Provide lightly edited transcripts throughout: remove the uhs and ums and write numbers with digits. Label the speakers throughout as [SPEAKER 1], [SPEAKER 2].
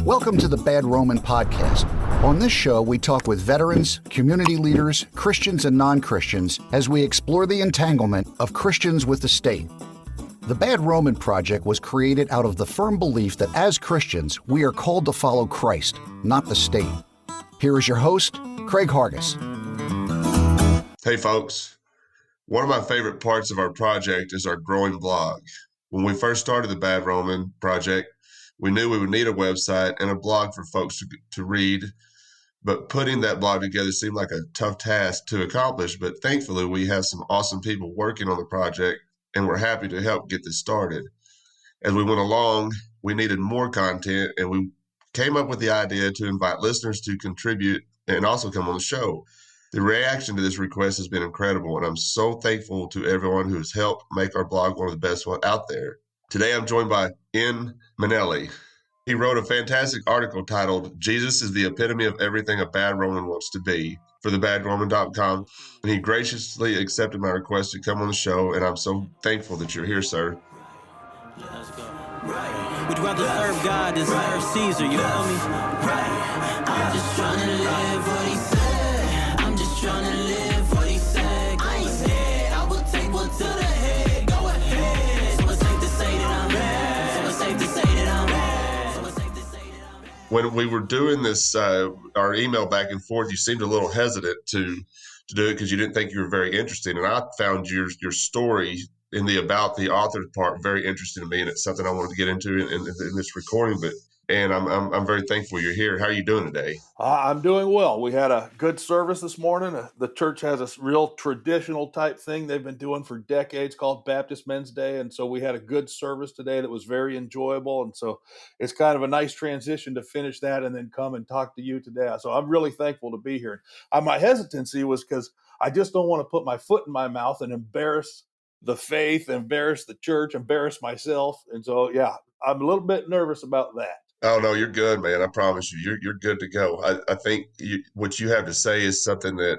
[SPEAKER 1] Welcome to the Bad Roman Podcast. On this show, we talk with veterans, community leaders, Christians and non-Christians as we explore the entanglement of Christians with the state. The Bad Roman Project was created out of the firm belief that as Christians, we are called to follow Christ, not the state. Here is your host, Craig Hargis.
[SPEAKER 2] Hey folks, one of my favorite parts of our project is our growing blog. When we first started the Bad Roman Project, we knew we would need a website and a blog for folks to read, but putting that blog together seemed like a tough task to accomplish. But thankfully, we have some awesome people working on the project, and we're happy to help get this started. As we went along, we needed more content, and we came up with the idea to invite listeners to contribute and also come on the show. The reaction to this request has been incredible, and I'm so thankful to everyone who has helped make our blog one of the best ones out there. Today, I'm joined by Ian Minielly. He wrote a fantastic article titled, "Jesus is the Epitome of Everything a Bad Roman Wants to Be" for thebadroman.com, and he graciously accepted my request to come on the show, and I'm so thankful that you're here, sir.
[SPEAKER 3] Let's go. Right. Would you rather serve God than serve Caesar? You feel me? Right. I'm just trying to live what he said. I'm just trying to live what he said. I ain't scared. I will take one to the head. Go ahead. So it's safe to say that I'm bad. So it's safe to say that I'm bad. So it's safe to say that I'm bad.
[SPEAKER 2] When we were doing this, our email back and forth, you seemed a little hesitant to do it because you didn't think you were very interesting. And I found your story in the about the author part very interesting to me, and it's something I wanted to get into in this recording. And I'm very thankful you're here. How are you doing today?
[SPEAKER 4] I'm doing well. We had a good service this morning. The church has a real traditional type thing they've been doing for decades called Baptist Men's Day. And so we had a good service today that was very enjoyable. And so it's kind of a nice transition to finish that and then come and talk to you today. So I'm really thankful to be here. My hesitancy was because I just don't want to put my foot in my mouth and embarrass the faith, embarrass the church, embarrass myself. And so, yeah, I'm a little bit nervous about that.
[SPEAKER 2] Oh, no, you're good, man. I promise you, you're good to go. I think what you have to say is something that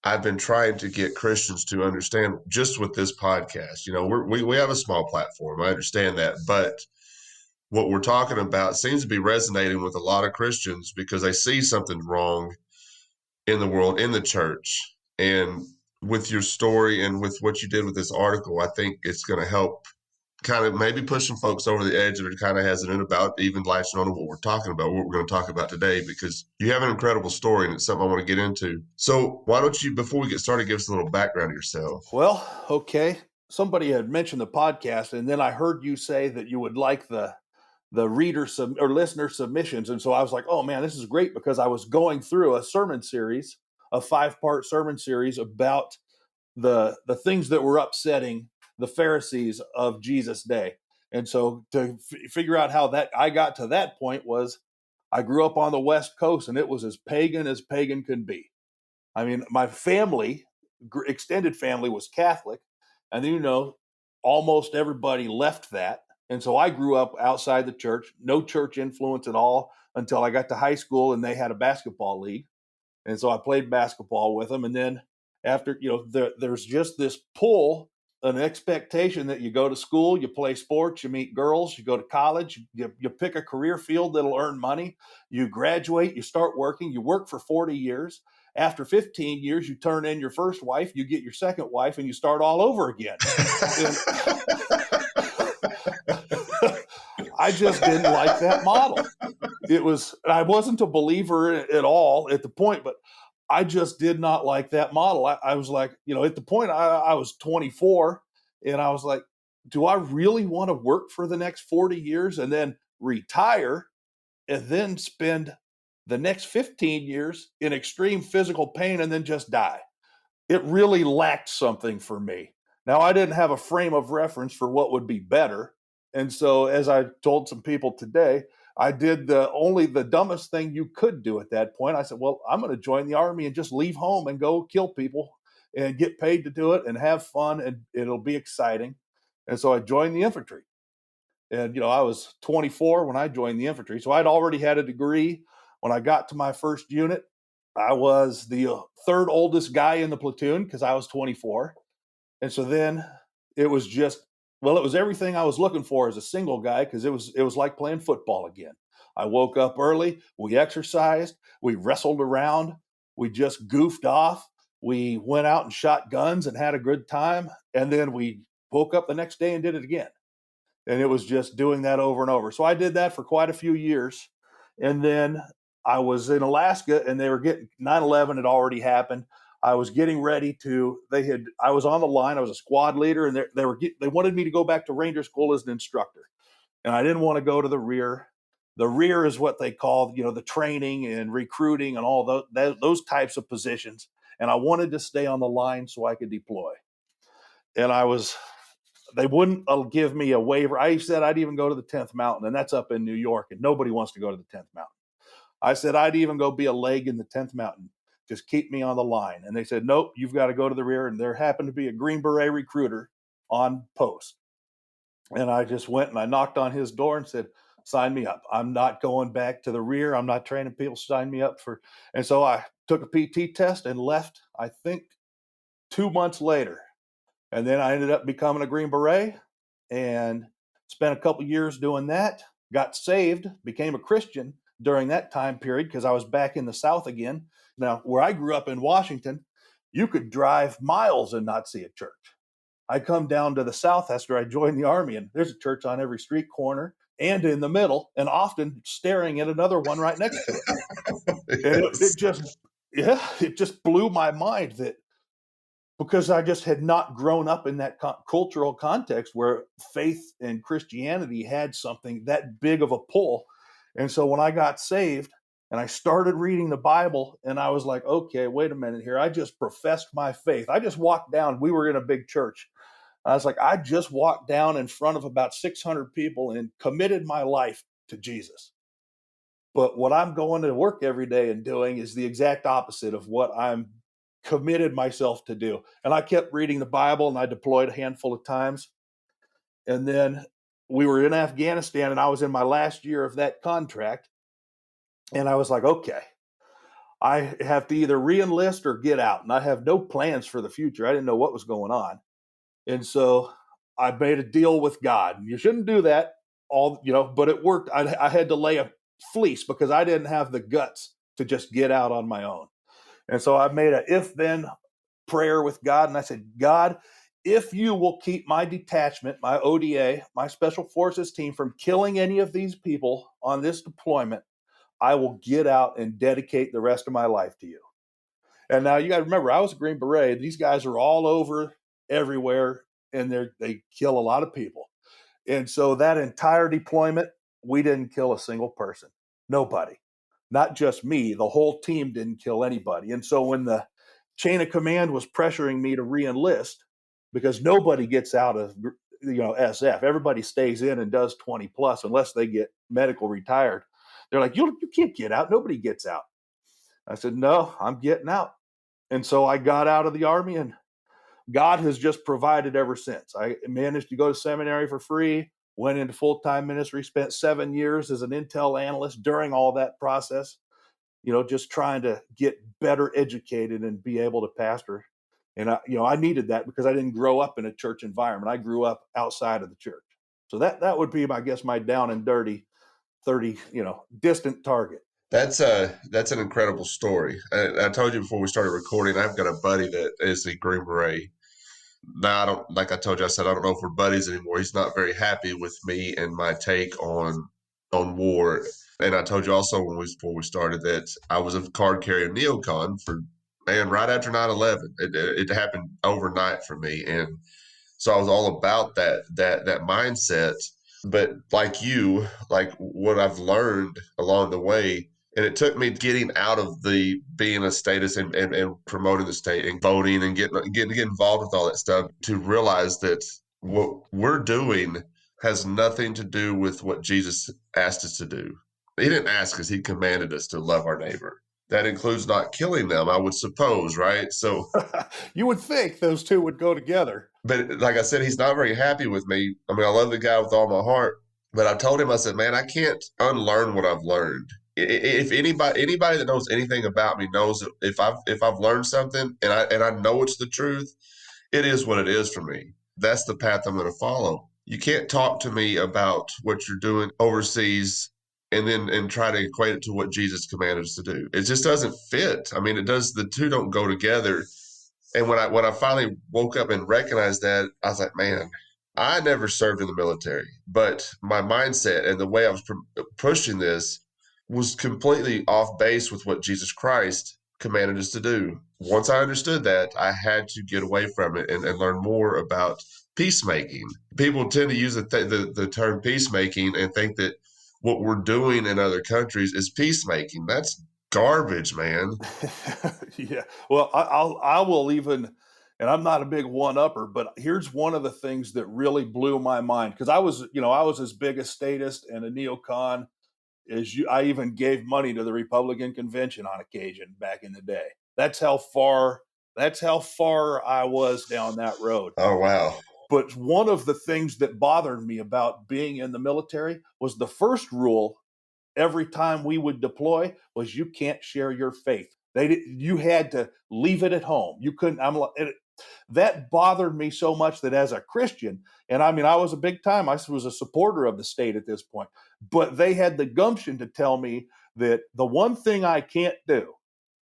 [SPEAKER 2] I've been trying to get Christians to understand just with this podcast. You know, we have a small platform. I understand that. But what we're talking about seems to be resonating with a lot of Christians because they see something wrong in the world, in the church. And with your story and with what you did with this article, I think it's going to help kind of maybe push some folks over the edge that are kind of hesitant about even latching on to what we're talking about, what we're going to talk about today, because you have an incredible story and it's something I want to get into. So why don't you, before we get started, give us a little background of yourself?
[SPEAKER 4] Well, okay. Somebody had mentioned the podcast, and then I heard you say that you would like the reader or listener submissions. And so I was like, oh man, this is great, because I was going through a sermon series, a 5-part sermon series about the things that were upsetting the Pharisees of Jesus' day. And so to figure out how that I got to that point was I grew up on the West Coast, and it was as pagan can be. I mean, my family, extended family, was Catholic, and you know, almost everybody left that. And so I grew up outside the church, no church influence at all until I got to high school and they had a basketball league. And so I played basketball with them. And then after, you know, there's just this pull, an expectation that you go to school, you play sports, you meet girls, you go to college, you pick a career field that'll earn money, you graduate, you start working, you work for 40 years. After 15 years, you turn in your first wife, you get your second wife, and you start all over again. I just didn't like that model. I wasn't a believer at all at the point, but I just did not like that model. I was like, you know, at the point I was 24, and I was like, do I really want to work for the next 40 years and then retire and then spend the next 15 years in extreme physical pain and then just die? It really lacked something for me. Now, I didn't have a frame of reference for what would be better. And so, as I told some people today, I did the dumbest thing you could do at that point. I said, well, I'm going to join the Army and just leave home and go kill people and get paid to do it and have fun, and it'll be exciting. And so I joined the infantry. And, you know, I was 24 when I joined the infantry. So I'd already had a degree. When I got to my first unit, I was the third oldest guy in the platoon because I was 24. And so then it was just Well, it was everything I was looking for as a single guy, because it was like playing football again. I woke up early, we exercised, we wrestled around, we just goofed off, we went out and shot guns and had a good time, and then we woke up the next day and did it again. And it was just doing that over and over. So I did that for quite a few years. And then I was in Alaska, and they were getting 9/11 had already happened. I was getting ready to. I was on the line. I was a squad leader, and they wanted me to go back to Ranger School as an instructor, and I didn't want to go to the rear. The rear is what they call, the training and recruiting and all those types of positions. And I wanted to stay on the line so I could deploy. And they wouldn't give me a waiver. I said I'd even go to the 10th Mountain, and that's up in New York, and nobody wants to go to the 10th Mountain. I said I'd even go be a leg in the 10th Mountain. Just keep me on the line. And they said, nope, you've got to go to the rear. And there happened to be a Green Beret recruiter on post. And I just went and I knocked on his door and said, sign me up. I'm not going back to the rear. I'm not training people. Sign me up for. And so I took a PT test and left, I think, 2 months later. And then I ended up becoming a Green Beret and spent a couple years doing that, got saved, became a Christian during that time period because I was back in the South again. Now, where I grew up in Washington, you could drive miles and not see a church. I come down to the South after I joined the Army, and there's a church on every street corner and in the middle, and often staring at another one right next to it. Yes. And it just blew my mind that, because I just had not grown up in that cultural context where faith and Christianity had something that big of a pull. And so when I got saved and I started reading the Bible, and I was like, okay, wait a minute here. I just professed my faith. I just walked down. We were in a big church. I was like, I just walked down in front of about 600 people and committed my life to Jesus. But what I'm going to work every day and doing is the exact opposite of what I'm committed myself to do. And I kept reading the Bible, and I deployed a handful of times. And then we were in Afghanistan, and I was in my last year of that contract. And I was like, okay, I have to either re-enlist or get out. And I have no plans for the future. I didn't know what was going on. And so I made a deal with God. And you shouldn't do that but it worked. I had to lay a fleece because I didn't have the guts to just get out on my own. And so I made a if-then prayer with God. And I said, God, if you will keep my detachment, my ODA, my Special Forces team from killing any of these people on this deployment, I will get out and dedicate the rest of my life to you. And now you got to remember, I was a Green Beret. These guys are all over everywhere, and they kill a lot of people. And so that entire deployment, we didn't kill a single person. Nobody. Not just me. The whole team didn't kill anybody. And so when the chain of command was pressuring me to re-enlist, because nobody gets out of SF, everybody stays in and does 20 plus unless they get medical retired. They're like, you can't get out. Nobody gets out. I said, no, I'm getting out. And so I got out of the Army, and God has just provided ever since. I managed to go to seminary for free, went into full-time ministry, spent 7 years as an intel analyst during all that process, just trying to get better educated and be able to pastor. And I needed that because I didn't grow up in a church environment. I grew up outside of the church. So that would be, I guess, my down and dirty 30, distant target.
[SPEAKER 2] That's an incredible story. I told you before we started recording, I've got a buddy that is a Green Beret. Now, like I told you, I said, I don't know if we're buddies anymore. He's not very happy with me and my take on war. And I told you also before we started that I was a card carrier neocon right after 9/11. It happened overnight for me. And so I was all about that mindset. But like what I've learned along the way, and it took me getting out of being a status and promoting the state and voting and getting involved with all that stuff to realize that what we're doing has nothing to do with what Jesus asked us to do. He didn't ask us, he commanded us to love our neighbor. That includes not killing them, I would suppose, right? So
[SPEAKER 4] you would think those two would go together.
[SPEAKER 2] But like I said, he's not very happy with me. I mean, I love the guy with all my heart, but I told him, I said, man, I can't unlearn what I've learned. If anybody that knows anything about me knows that if I've learned something and I know it's the truth, it is what it is for me. That's the path I'm going to follow. You can't talk to me about what you're doing overseas and try to equate it to what Jesus commanded us to do. It just doesn't fit. I mean, the two don't go together. And when I finally woke up and recognized that, I was like, man, I never served in the military, but my mindset and the way I was pushing this was completely off base with what Jesus Christ commanded us to do. Once I understood that, I had to get away from it and learn more about peacemaking. People tend to use the term peacemaking and think that what we're doing in other countries is peacemaking. That's garbage, man.
[SPEAKER 4] Yeah. Well, I will even, and I'm not a big one-upper, but here's one of the things that really blew my mind because I was as big a statist and a neocon as you. I even gave money to the Republican convention on occasion back in the day. That's how far. That's how far I was down that road.
[SPEAKER 2] Oh, wow.
[SPEAKER 4] But one of the things that bothered me about being in the military was the first rule every time we would deploy was you can't share your faith. You had to leave it at home. You couldn't. That bothered me so much that as a Christian, and I mean, I was a big time. I was a supporter of the state at this point, but they had the gumption to tell me that the one thing I can't do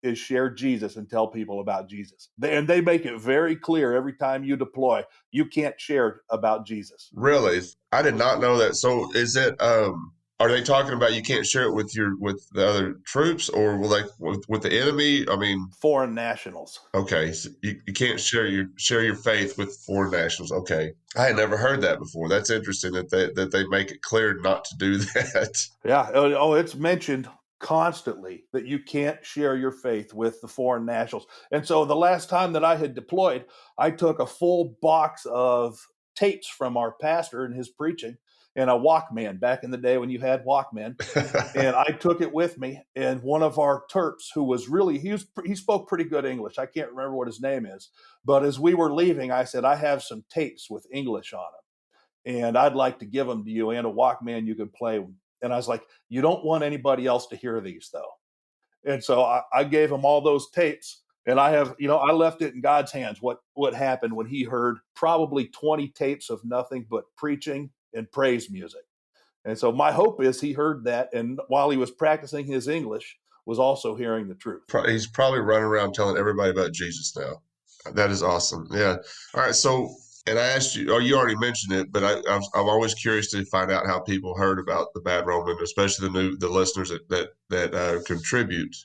[SPEAKER 4] is share Jesus and tell people about Jesus. And they make it very clear every time you deploy, you can't share about Jesus.
[SPEAKER 2] Really? I did not know that. So is it are they talking about you can't share it with the other troops or with the enemy? I mean,
[SPEAKER 4] Foreign nationals.
[SPEAKER 2] okay, so you can't share your faith with foreign nationals. Okay. I had never heard that before. That's interesting that they make it clear not to do that.
[SPEAKER 4] Yeah. Oh, it's mentioned constantly that you can't share your faith with the foreign nationals. And so the last time that I had deployed, I took a full box of tapes from our pastor and his preaching and a Walkman back in the day when you had Walkman. And I took it with me. And one of our Terps, who was really, he spoke pretty good English. I can't remember what his name is. But as we were leaving, I said, I have some tapes with English on them. And I'd like to give them to you and a Walkman you could play with. And I was like, you don't want anybody else to hear these, though. And so I gave him all those tapes. And I have, I left it in God's hands what happened when he heard probably 20 tapes of nothing but preaching and praise music. And so my hope is he heard that. And while he was practicing his English, was also hearing the truth.
[SPEAKER 2] He's probably running around telling everybody about Jesus now. That is awesome. Yeah. All right. So, and I asked you, or you already mentioned it, but I'm always curious to find out how people heard about the Bad Roman, especially the listeners that contribute,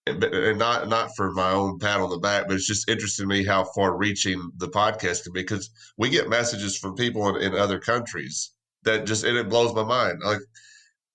[SPEAKER 2] and not for my own pat on the back, but it's just interesting to me how far reaching the podcast can be because we get messages from people in other countries and it blows my mind. Like,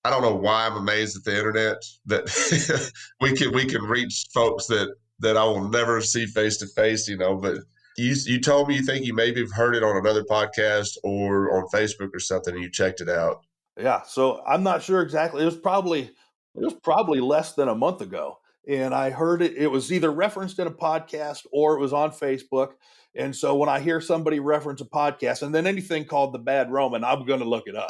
[SPEAKER 2] I don't know why I'm amazed at the internet that we can reach folks that I will never see face to face, but you told me you think you maybe have heard it on another podcast or on Facebook or something and you checked it out.
[SPEAKER 4] Yeah. So I'm not sure exactly. It was probably less than a month ago. And I heard it. It was either referenced in a podcast or it was on Facebook. And so when I hear somebody reference a podcast and then anything called the Bad Roman, I'm going to look it up.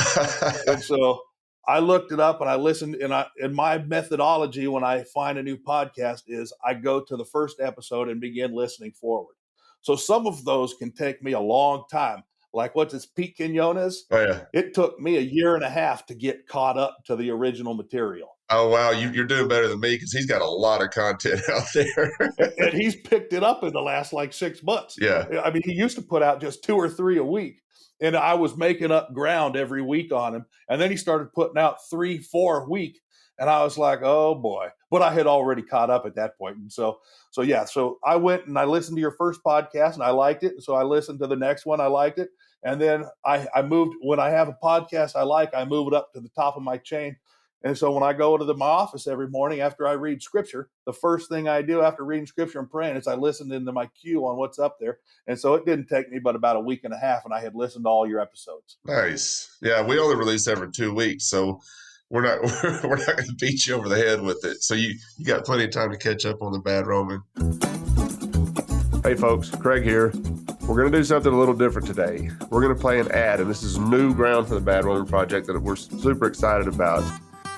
[SPEAKER 4] And so I looked it up and I listened, and my methodology when I find a new podcast is I go to the first episode and begin listening forward. So some of those can take me a long time. Like what's this, Pete Quinones?
[SPEAKER 2] Oh, yeah.
[SPEAKER 4] It took me 1.5 years to get caught up to the original material.
[SPEAKER 2] Oh, wow. You're doing better than me because he's got a lot of content out there.
[SPEAKER 4] And he's picked it up in the last 6 months.
[SPEAKER 2] Yeah.
[SPEAKER 4] I mean, he used to put out just 2 or 3 a week. And I was making up ground every week on him. And then he started putting out 3, 4 a week. And I was like, oh boy. But I had already caught up at that point. And so I went and I listened to your first podcast and I liked it. And so I listened to the next one. I liked it. And then I moved, when I have a podcast I move it up to the top of my chain. And so when I go to my office every morning after I read scripture, the first thing I do after reading scripture and praying is I listen into my queue on what's up there. And so it didn't take me but about 1.5 weeks, and I had listened to all your episodes.
[SPEAKER 2] Nice. Yeah, we only release every 2 weeks, so we're not going to beat you over the head with it. So you got plenty of time to catch up on the Bad Roman. Hey folks, Craig here. We're going to do something a little different today. We're going to play an ad, and this is new ground for the Bad Roman Project that we're super excited about.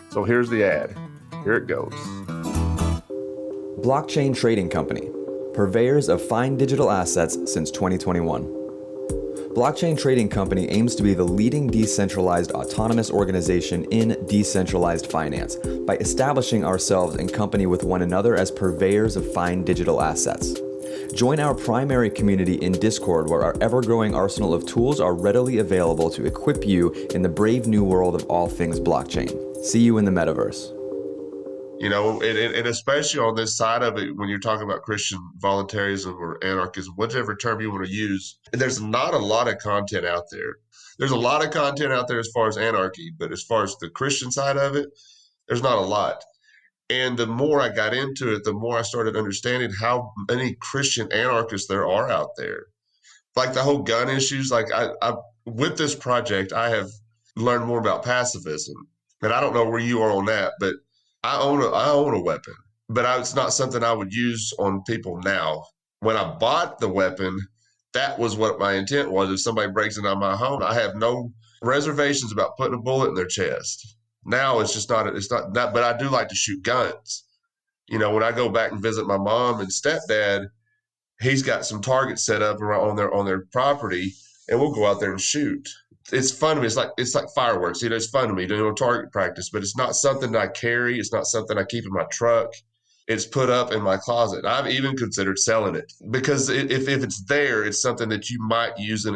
[SPEAKER 2] So here's the ad. Here it goes.
[SPEAKER 5] Blockchain Trading Company, purveyors of fine digital assets since 2021. Blockchain Trading Company aims to be the leading decentralized autonomous organization in decentralized finance by establishing ourselves in company with one another as purveyors of fine digital assets. Join our primary community in Discord, where our ever-growing arsenal of tools are readily available to equip you in the brave new world of all things blockchain. See you in the metaverse.
[SPEAKER 2] You know, and especially on this side of it, when you're talking about Christian voluntarism or anarchism, whatever term you want to use, there's not a lot of content out there. There's a lot of content out there as far as anarchy, but as far as the Christian side of it, there's not a lot. And the more I got into it, the more I started understanding how many Christian anarchists there are out there. Like the whole gun issues, like I with this project, I have learned more about pacifism. And I don't know where you are on that, but I own a weapon, but it's not something I would use on people now. When I bought the weapon, that was what my intent was. If somebody breaks into my home, I have no reservations about putting a bullet in their chest. Now it's not that, but I do like to shoot guns. You know, when I go back and visit my mom and stepdad, he's got some targets set up around on their property, and we'll go out there and shoot. It's fun to me. It's like fireworks. You know, it's fun to me doing target practice, but it's not something that I carry. It's not something I keep in my truck. It's put up in my closet. I've even considered selling it because if it's there, it's something that you might use in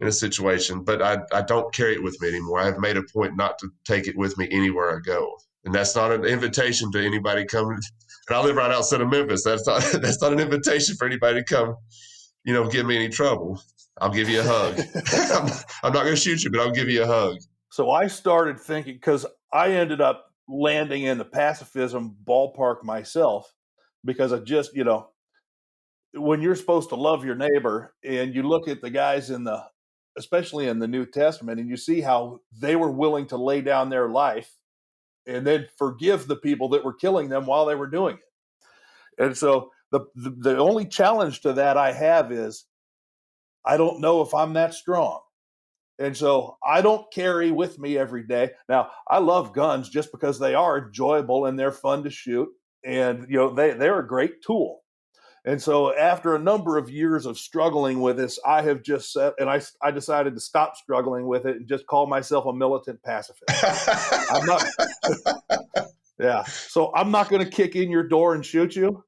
[SPEAKER 2] a situation, but I don't carry it with me anymore. I have made a point not to take it with me anywhere I go. And that's not an invitation to anybody coming. And I live right outside of Memphis. That's not an invitation for anybody to come, you know, give me any trouble. I'll give you a hug. I'm not going to shoot you, but I'll give you a hug.
[SPEAKER 4] So I started thinking, because I ended up landing in the pacifism ballpark myself, because I just, you know, when you're supposed to love your neighbor and you look at the guys especially in the New Testament, and you see how they were willing to lay down their life and then forgive the people that were killing them while they were doing it. And so the only challenge to that I have is I don't know if I'm that strong. And so I don't carry with me every day. Now, I love guns just because they are enjoyable and they're fun to shoot. And, you know, they're a great tool. And so after a number of years of struggling with this, I have just said, and I decided to stop struggling with it and just call myself a militant pacifist. I'm not, yeah. So I'm not going to kick in your door and shoot you,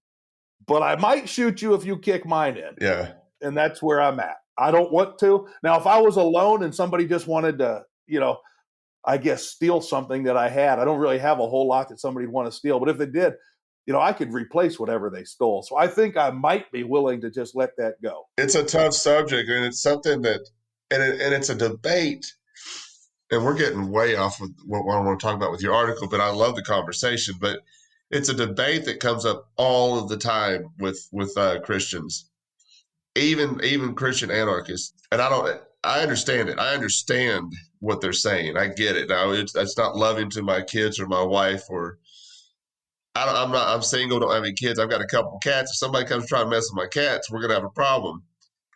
[SPEAKER 4] but I might shoot you if you kick mine in.
[SPEAKER 2] Yeah.
[SPEAKER 4] And that's where I'm at. I don't want to. Now, if I was alone and somebody just wanted to, you know, I guess steal something that I had, I don't really have a whole lot that somebody would want to steal. But if they did, you know, I could replace whatever they stole. So I think I might be willing to just let that go.
[SPEAKER 2] It's a tough subject, and it's something that, and it's a debate. And we're getting way off of what I want to talk about with your article, but I love the conversation. But it's a debate that comes up all of the time with Christians, even Christian anarchists. And I understand it. I understand what they're saying. I get it. Now it's not loving to my kids or my wife, or I'm single, don't have any kids. I've got a couple of cats. If somebody comes trying to mess with my cats, we're gonna have a problem.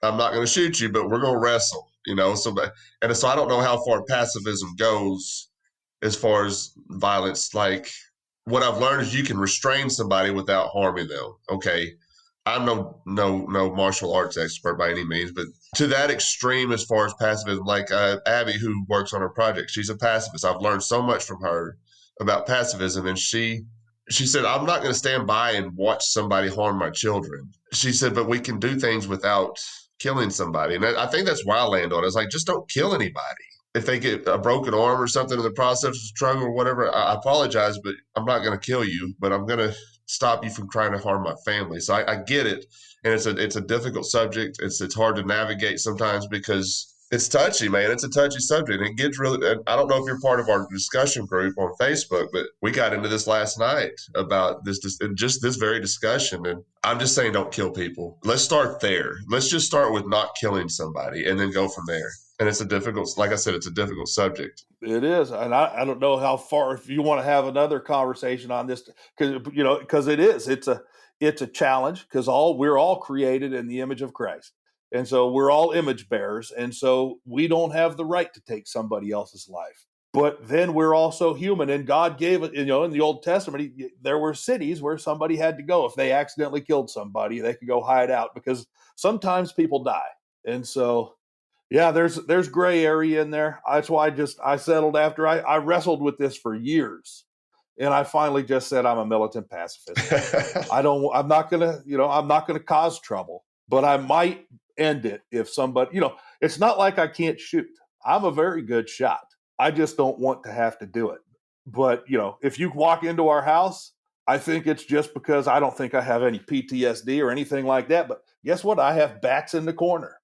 [SPEAKER 2] I'm not gonna shoot you, but we're gonna wrestle. You know, so I don't know how far pacifism goes as far as violence. Like, what I've learned is you can restrain somebody without harming them. Okay, I'm no martial arts expert by any means, but to that extreme as far as pacifism, like Abby, who works on her project, she's a pacifist. I've learned so much from her about pacifism, and she said, I'm not going to stand by and watch somebody harm my children. She said, but we can do things without killing somebody. And I think that's where I land on it. It's like, just don't kill anybody. If they get a broken arm or something in the process of struggle or whatever, I apologize, but I'm not going to kill you, but I'm going to stop you from trying to harm my family. So I get it. And it's a difficult subject. It's hard to navigate sometimes because it's touchy, man. It's a touchy subject. It gets really, I don't know if you're part of our discussion group on Facebook, but we got into this last night about this very discussion. And I'm just saying, don't kill people. Let's start there. Let's just start with not killing somebody and then go from there. And it's like I said, it's a difficult subject.
[SPEAKER 4] It is. And I don't know how far, if you want to have another conversation on this, because it is, it's a challenge, because we're all created in the image of Christ. And so we're all image bearers. And so we don't have the right to take somebody else's life. But then we're also human. And God gave it, in the Old Testament, there were cities where somebody had to go. If they accidentally killed somebody, they could go hide out, because sometimes people die. And so Yeah, there's gray area in there. That's why I settled after I wrestled with this for years. And I finally just said I'm a militant pacifist. I'm not gonna cause trouble, but I might end it if somebody, it's not like I can't shoot. I'm a very good shot. I just don't want to have to do it. But, if you walk into our house, I think it's just because I don't think I have any PTSD or anything like that. But guess what? I have bats in the corner.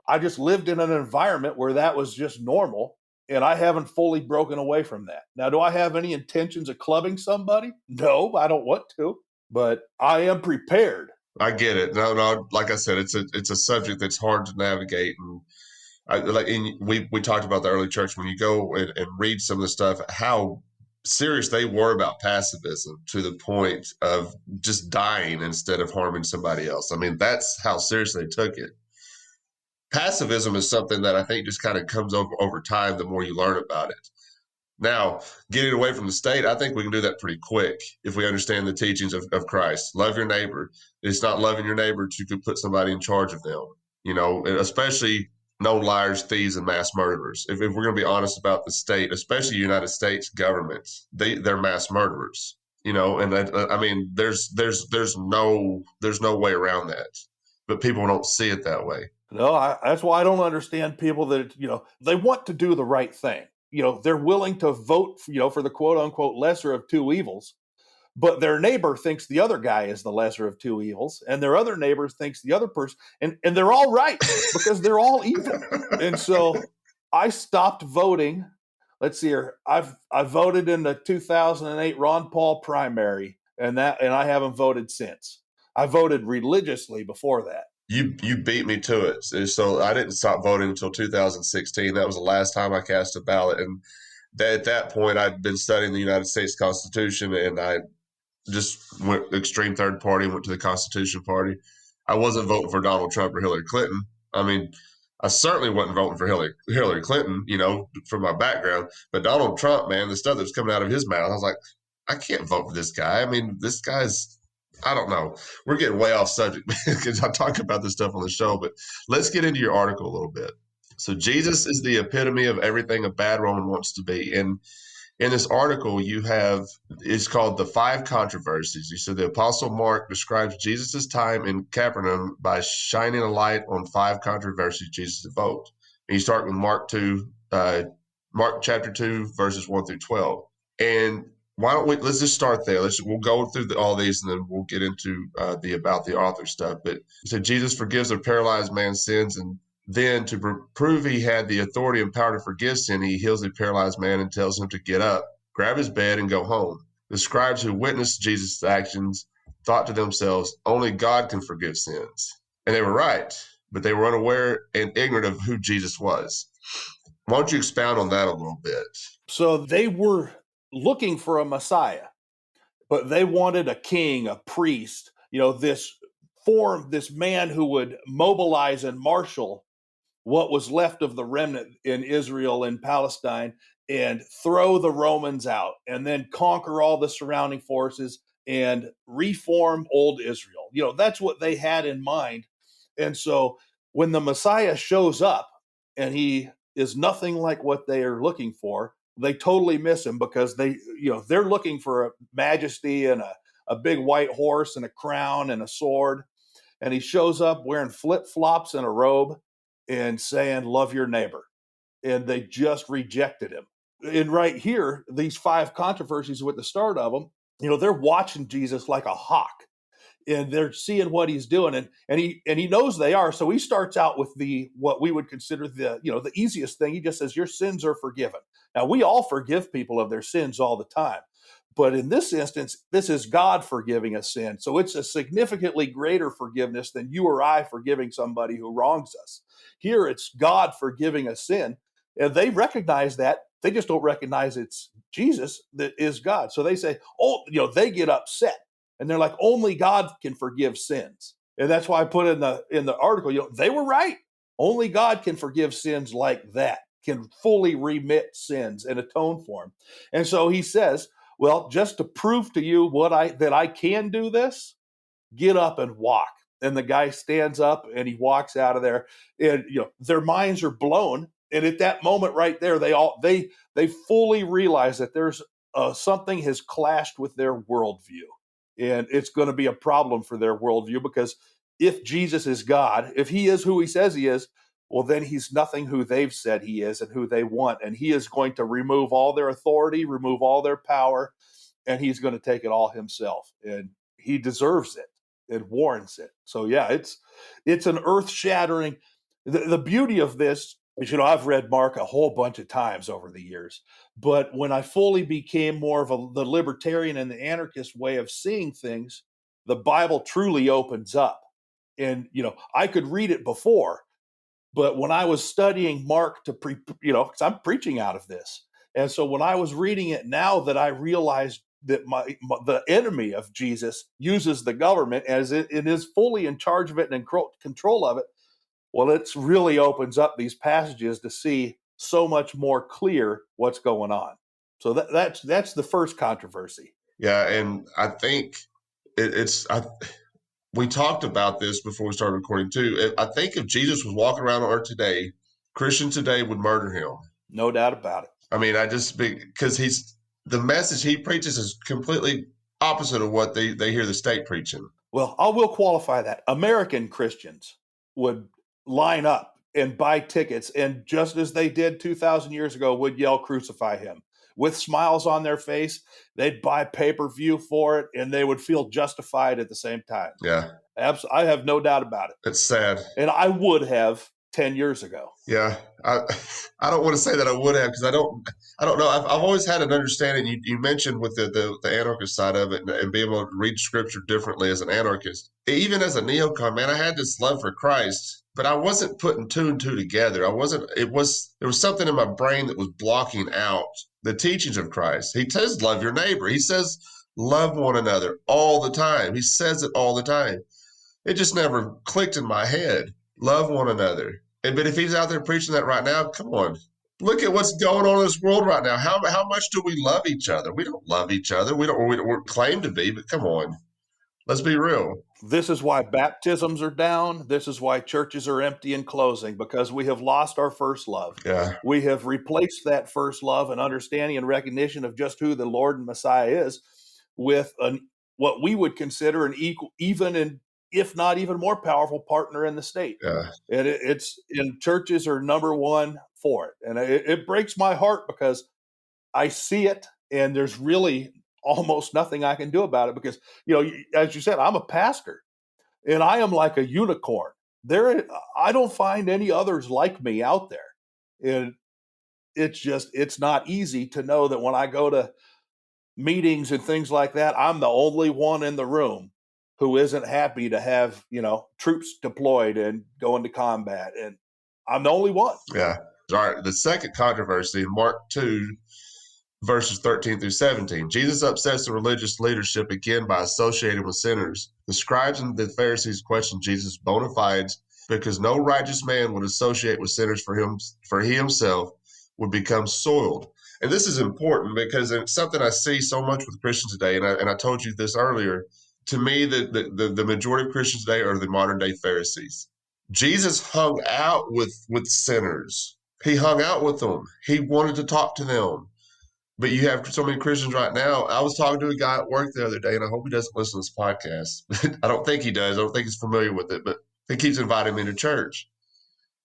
[SPEAKER 4] I just lived in an environment where that was just normal, and I haven't fully broken away from that. Now, do I have any intentions of clubbing somebody? No, I don't want to, but I am prepared.
[SPEAKER 2] I get it. No, like I said, it's a subject that's hard to navigate, and we talked about the early church. When you go and read some of the stuff, how serious they were about pacifism to the point of just dying instead of harming somebody else. I mean, that's how serious they took it. Pacifism is something that I think just kind of comes over time the more you learn about it. Now, getting away from the state, I think we can do that pretty quick if we understand the teachings of Christ. Love your neighbor. It's not loving your neighbor to put somebody in charge of them, especially known liars, thieves, and mass murderers. If we're going to be honest about the state, especially the United States government, they're mass murderers, and I mean, there's no way around that, but people don't see it that way.
[SPEAKER 4] No, that's why I don't understand people that, they want to do the right thing. They're willing to vote, for the quote unquote lesser of two evils, but their neighbor thinks the other guy is the lesser of two evils, and their other neighbor thinks the other person, and they're all right because they're all evil. And so I stopped voting. Let's see here. I voted in the 2008 Ron Paul primary, and I haven't voted since. I voted religiously before that.
[SPEAKER 2] You beat me to it. So I didn't stop voting until 2016. That was the last time I cast a ballot. And at that point, I'd been studying the United States Constitution, and I just went extreme third party, went to the Constitution Party. I wasn't voting for Donald Trump or Hillary Clinton. I mean, I certainly wasn't voting for Hillary Clinton, from my background. But Donald Trump, man, the stuff that was coming out of his mouth, I was like, I can't vote for this guy. I mean, this guy's, I don't know. We're getting way off subject because I talk about this stuff on the show, but let's get into your article a little bit. So Jesus is the epitome of everything a bad Roman wants to be. And in this article, it's called The Five Controversies. You said the Apostle Mark describes Jesus' time in Capernaum by shining a light on five controversies Jesus evoked. And you start with Mark chapter 2, verses 1 through 12. And let's just start there. We'll go through all these, and then we'll get into about the author stuff. But so Jesus forgives a paralyzed man's sins, and then to prove he had the authority and power to forgive sin, he heals the paralyzed man and tells him to get up, grab his bed, and go home. The scribes who witnessed Jesus' actions thought to themselves, only God can forgive sins. And they were right, but they were unaware and ignorant of who Jesus was. Why don't you expound on that a little bit?
[SPEAKER 4] So they were looking for a Messiah, but they wanted a king, a priest, this man who would mobilize and marshal what was left of the remnant in Israel and Palestine and throw the Romans out and then conquer all the surrounding forces and reform old Israel. That's what they had in mind. And so when the Messiah shows up and he is nothing like what they are looking for, they totally miss him because they're looking for a majesty and a big white horse and a crown and a sword. And he shows up wearing flip-flops and a robe and saying, love your neighbor. And they just rejected him. And right here, these five controversies with the start of them, they're watching Jesus like a hawk. And they're seeing what he's doing, and he knows they are. So he starts out with what we would consider the easiest thing. He just says, your sins are forgiven. Now, we all forgive people of their sins all the time. But in this instance, this is God forgiving a sin. So it's a significantly greater forgiveness than you or I forgiving somebody who wrongs us. Here, it's God forgiving a sin. And they recognize that. They just don't recognize it's Jesus that is God. So they say, they get upset. And they're like, only God can forgive sins. And that's why I put in the article, they were right. Only God can forgive sins like that, can fully remit sins and atone for them. And so he says, well, just to prove to you that I can do this, get up and walk. And the guy stands up and he walks out of there, and their minds are blown. And at that moment right there, they fully realize that there's something has clashed with their worldview, and it's going to be a problem for their worldview, because if Jesus is God, if he is who he says he is, well, then he's nothing who they've said he is and who they want. And he is going to remove all their authority, remove all their power, and he's going to take it all himself. And he deserves it and warrants it. So yeah, it's an earth-shattering. The beauty of this is, I've read Mark a whole bunch of times over the years, but when I fully became more of the libertarian and the anarchist way of seeing things, the Bible truly opens up. And I could read it before, but when I was studying Mark because I'm preaching out of this. And so when I was reading it, now that I realized that the enemy of Jesus uses the government as it is fully in charge of it and in control of it, well, it really opens up these passages to see so much more clear what's going on. So that's the first controversy.
[SPEAKER 2] Yeah, and I think we talked about this before we started recording too. I think if Jesus was walking around on earth today, Christians today would murder him.
[SPEAKER 4] No doubt about it.
[SPEAKER 2] I mean, because the message he preaches is completely opposite of what they hear the state preaching.
[SPEAKER 4] Well, I will qualify that. American Christians would line up and buy tickets, and just as they did 2,000 years ago, would yell, "Crucify him." With smiles on their face, they'd buy pay-per-view for it, and they would feel justified at the same time.
[SPEAKER 2] Yeah.
[SPEAKER 4] I have no doubt about it.
[SPEAKER 2] It's sad.
[SPEAKER 4] And I would have 10 years ago.
[SPEAKER 2] Yeah. I don't want to say that I would have, because I don't know. I've always had an understanding. You mentioned with the anarchist side of it, and being able to read scripture differently as an anarchist. Even as a neocon, man, I had this love for Christ, but I wasn't putting two and two together. There was something in my brain that was blocking out the teachings of Christ. He says, love your neighbor. He says, love one another all the time. He says it all the time. It just never clicked in my head. Love one another. But if he's out there preaching that right now, come on. Look at what's going on in this world right now. How much do we love each other? We don't love each other. We don't claim to be, but come on. Let's be real.
[SPEAKER 4] This is why baptisms are down. This is why churches are empty and closing, because we have lost our first love.
[SPEAKER 2] Yeah.
[SPEAKER 4] We have replaced that first love and understanding and recognition of just who the Lord and Messiah is with what we would consider an equal, even in, if not even more powerful partner in the state.
[SPEAKER 2] Yeah.
[SPEAKER 4] And churches are number one for it. And it breaks my heart, because I see it, and there's really almost nothing I can do about it, because, as you said, I'm a pastor, and I am like a unicorn. I don't find any others like me out there. And it's not easy to know that when I go to meetings and things like that, I'm the only one in the room who isn't happy to have, troops deployed and go into combat. And I'm the only one.
[SPEAKER 2] Yeah. All right. The second controversy in Mark 2, verses 13 through 17. Jesus upsets the religious leadership again by associating with sinners. The scribes and the Pharisees questioned Jesus' bona fides, because no righteous man would associate with sinners, for he himself would become soiled. And this is important, because it's something I see so much with Christians today. And I told you this earlier. To me, the majority of Christians today are the modern day Pharisees. Jesus hung out with sinners. He hung out with them. He wanted to talk to them. But you have so many Christians right now. I was talking to a guy at work the other day, and I hope he doesn't listen to this podcast. I don't think he does. I don't think he's familiar with it, but he keeps inviting me to church.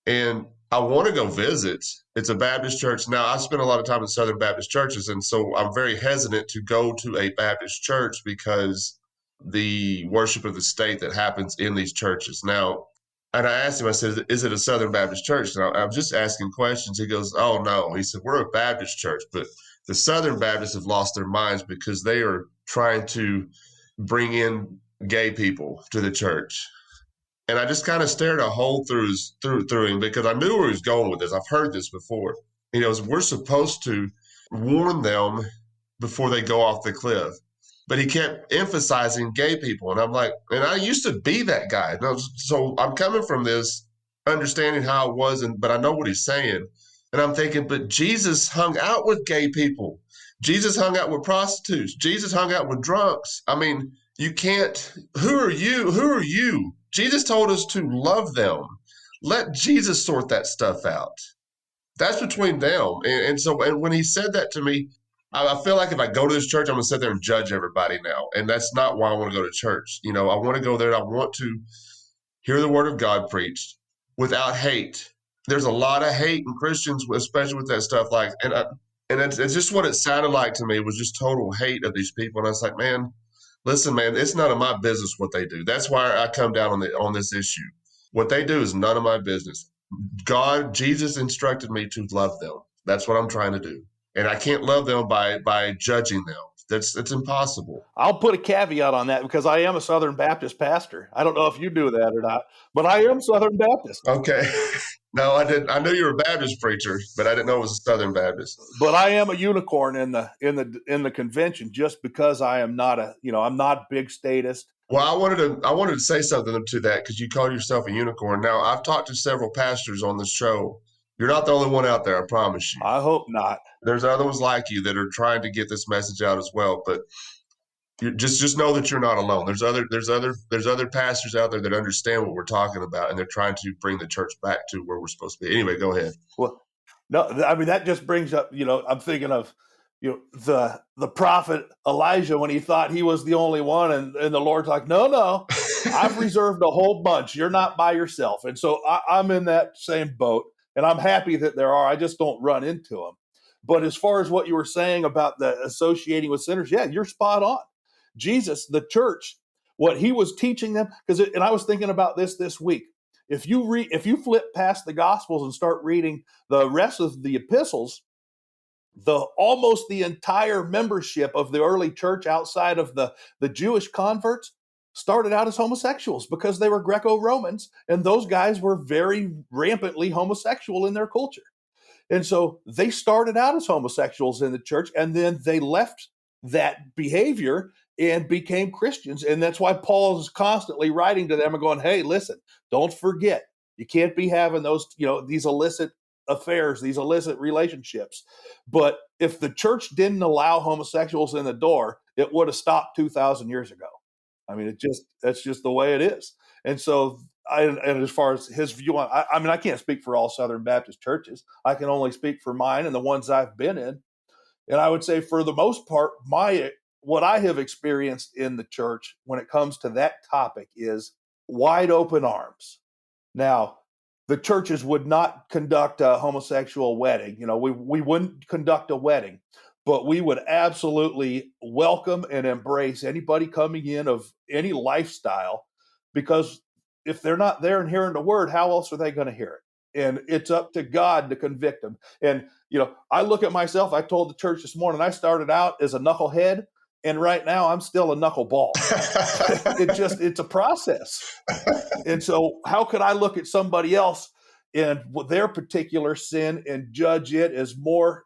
[SPEAKER 2] And I want to go visit. It's a Baptist church. Now, I spend a lot of time in Southern Baptist churches, and so I'm very hesitant to go to a Baptist church because the worship of the state that happens in these churches. Now, and I asked him, I said, is it a Southern Baptist church? And I'm just asking questions. He goes, oh, no. He said, we're a Baptist church, but the Southern Baptists have lost their minds because they are trying to bring in gay people to the church. And I just kind of stared a hole through him, because I knew where he was going with this. I've heard this before. He goes, we're supposed to warn them before they go off the cliff. But he kept emphasizing gay people. And I'm like, and I used to be that guy. So I'm coming from this understanding how it was, but I know what he's saying. And I'm thinking, but Jesus hung out with gay people. Jesus hung out with prostitutes. Jesus hung out with drunks. I mean, you can't, who are you Jesus told us to love them. Let Jesus sort that stuff out. That's between them. And when he said that to me, I feel like if I go to this church, I'm going to sit there and judge everybody now. And that's not why I want to go to church. I want to go there. I want to hear the word of God preached without hate. There's a lot of hate in Christians, especially with that stuff. And it's just what it sounded like to me was just total hate of these people. And I was like, man, listen, man, it's none of my business what they do. That's why I come down on this issue. What they do is none of my business. Jesus instructed me to love them. That's what I'm trying to do. And I can't love them by judging them. It's impossible.
[SPEAKER 4] I'll put a caveat on that because I am a Southern Baptist pastor. I don't know if you do that or not, but I am Southern Baptist.
[SPEAKER 2] Okay. No, I didn't. I knew you were a Baptist preacher, but I didn't know it was a Southern Baptist.
[SPEAKER 4] But I am a unicorn in the convention just because I am not I'm not big statist.
[SPEAKER 2] Well, I wanted to say something to that because you call yourself a unicorn. Now, I've talked to several pastors on this show. You're not the only one out there, I promise you.
[SPEAKER 4] I hope not.
[SPEAKER 2] There's other ones like you that are trying to get this message out as well, but you just know that you're not alone. There's other pastors out there that understand what we're talking about, and they're trying to bring the church back to where we're supposed to be. Anyway, go ahead.
[SPEAKER 4] Well, no, I mean that just brings up, I'm thinking of, the prophet Elijah when he thought he was the only one, and the Lord's like, no, I've reserved a whole bunch. You're not by yourself, and so I'm in that same boat, and I'm happy that there are. I just don't run into them. But as far as what you were saying about the associating with sinners, yeah, you're spot on. Jesus, the church, what he was teaching them, and I was thinking about this week. If you flip past the Gospels and start reading the rest of the epistles, almost the entire membership of the early church outside of the Jewish converts started out as homosexuals because they were Greco-Romans, and those guys were very rampantly homosexual in their culture. And so they started out as homosexuals in the church, and then they left that behavior and became Christians. And that's why Paul is constantly writing to them and going, hey, listen, don't forget, you can't be having those, these illicit affairs, these illicit relationships. But if the church didn't allow homosexuals in the door, it would have stopped 2,000 years ago. I mean, that's just the way it is. And so and as far as his view on, I can't speak for all Southern Baptist churches. I can only speak for mine and the ones I've been in. And I would say for the most part, what I have experienced in the church when it comes to that topic is wide open arms. Now, the churches would not conduct a homosexual wedding. We wouldn't conduct a wedding, but we would absolutely welcome and embrace anybody coming in of any lifestyle, because if they're not there and hearing the word, how else are they going to hear it? And it's up to God to convict them. And, I look at myself, I told the church this morning, I started out as a knucklehead, and right now I'm still a knuckleball. It's a process. And so how could I look at somebody else and their particular sin and judge it as more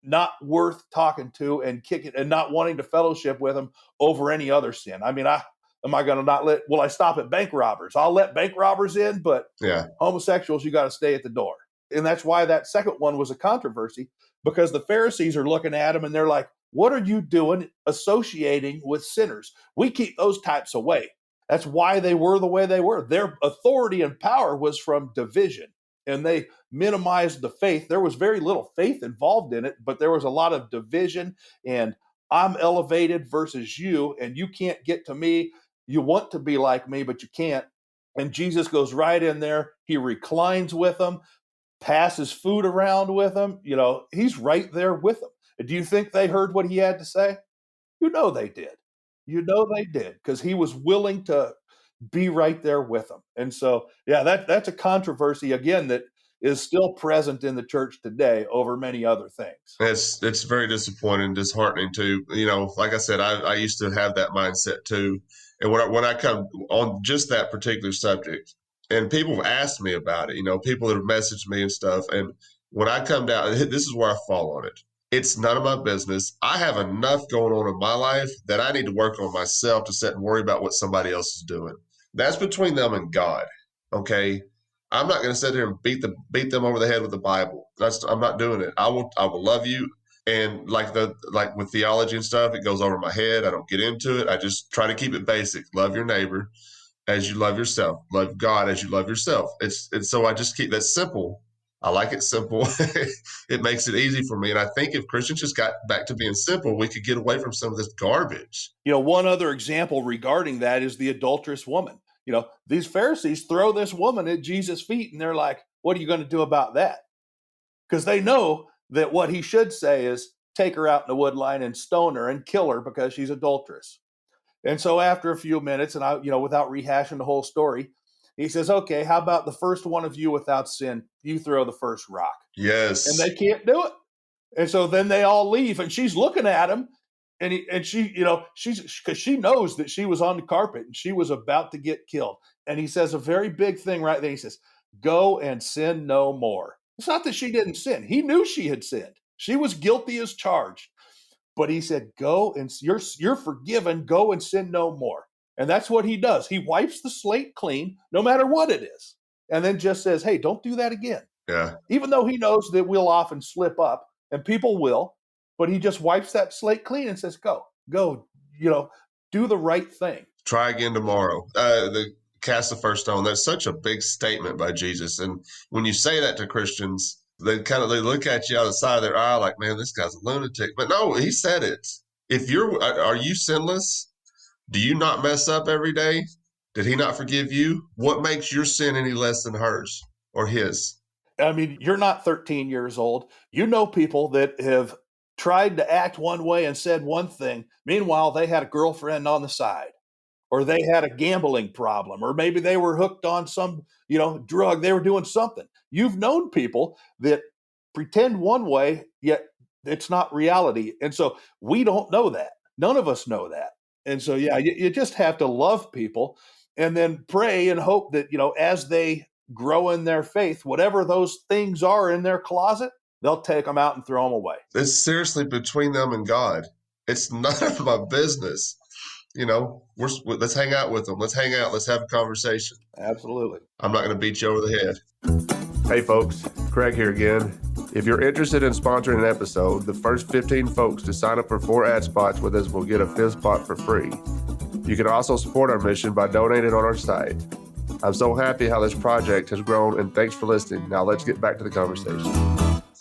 [SPEAKER 4] not worth talking to and kicking and not wanting to fellowship with them over any other sin? I mean, am I going to will I stop at bank robbers? I'll let bank robbers in, but homosexuals, you got to stay at the door. And that's why that second one was a controversy, because the Pharisees are looking at him and they're like, what are you doing associating with sinners? We keep those types away. That's why they were the way they were. Their authority and power was from division, and they minimized the faith. There was very little faith involved in it, but there was a lot of division, and I'm elevated versus you, and you can't get to me. You want to be like me, but you can't. And Jesus goes right in there. He reclines with them, passes food around with them. He's right there with them. Do you think they heard what he had to say? They did. They did, because he was willing to be right there with them. And so, that's a controversy, again, that is still present in the church today over many other things.
[SPEAKER 2] It's very disappointing, disheartening too. Like I said, I used to have that mindset too. And when I come on just that particular subject, and people have asked me about it, people that have messaged me and stuff. And when I come down, this is where I fall on it. It's none of my business. I have enough going on in my life that I need to work on myself to sit and worry about what somebody else is doing. That's between them and God. Okay. I'm not going to sit here and beat them over the head with the Bible. I'm not doing it. I will love you. And like with theology and stuff, it goes over my head. I don't get into it. I just try to keep it basic. Love your neighbor. as you love yourself. Love God as you love yourself. It's so I just keep that simple. I like it simple. It makes it easy for me. And I think if Christians just got back to being simple, we could get away from some of this garbage.
[SPEAKER 4] One other example regarding that is the adulterous woman. These Pharisees throw this woman at Jesus' feet, and they're like, what are you going to do about that? Because they know that what he should say is take her out in the wood line and stone her and kill her because she's adulterous. And so after a few minutes, and without rehashing the whole story, he says, okay, how about the first one of you without sin? You throw the first rock.
[SPEAKER 2] Yes.
[SPEAKER 4] And they can't do it. And so then they all leave, and she's looking at him, and she, because she knows that she was on the carpet and she was about to get killed. And he says a very big thing right there. He says, go and sin no more. It's not that she didn't sin. He knew she had sinned. She was guilty as charged. But he said, go and you're forgiven. Go and sin no more. And that's what he does. He wipes the slate clean, no matter what it is. And then just says, hey, don't do that again.
[SPEAKER 2] Yeah.
[SPEAKER 4] Even though he knows that we'll often slip up, and people will, but he just wipes that slate clean and says, go, do the right thing.
[SPEAKER 2] Try again tomorrow. Cast the first stone. That's such a big statement by Jesus. And when you say that to Christians, they look at you out of the side of their eye like, man, this guy's a lunatic. But no, he said it. Are you sinless? Do you not mess up every day? Did he not forgive you? What makes your sin any less than hers or his?
[SPEAKER 4] I mean, you're not 13 years old. You know people that have tried to act one way and said one thing. Meanwhile, they had a girlfriend on the side, or they had a gambling problem, or maybe they were hooked on some, drug. They were doing something. You've known people that pretend one way, yet it's not reality. And so we don't know that. None of us know that. And so, yeah, you just have to love people and then pray and hope that, as they grow in their faith, whatever those things are in their closet, they'll take them out and throw them away.
[SPEAKER 2] It's seriously between them and God. It's none of my business. Let's hang out with them. Let's hang out. Let's have a conversation.
[SPEAKER 4] Absolutely.
[SPEAKER 2] I'm not going to beat you over the head. Hey folks, Craig here again. If you're interested in sponsoring an episode, the first 15 folks to sign up for 4 ad spots with us will get a 5th spot for free. You can also support our mission by donating on our site. I'm so happy how this project has grown, and thanks for listening. Now let's get back to the conversation.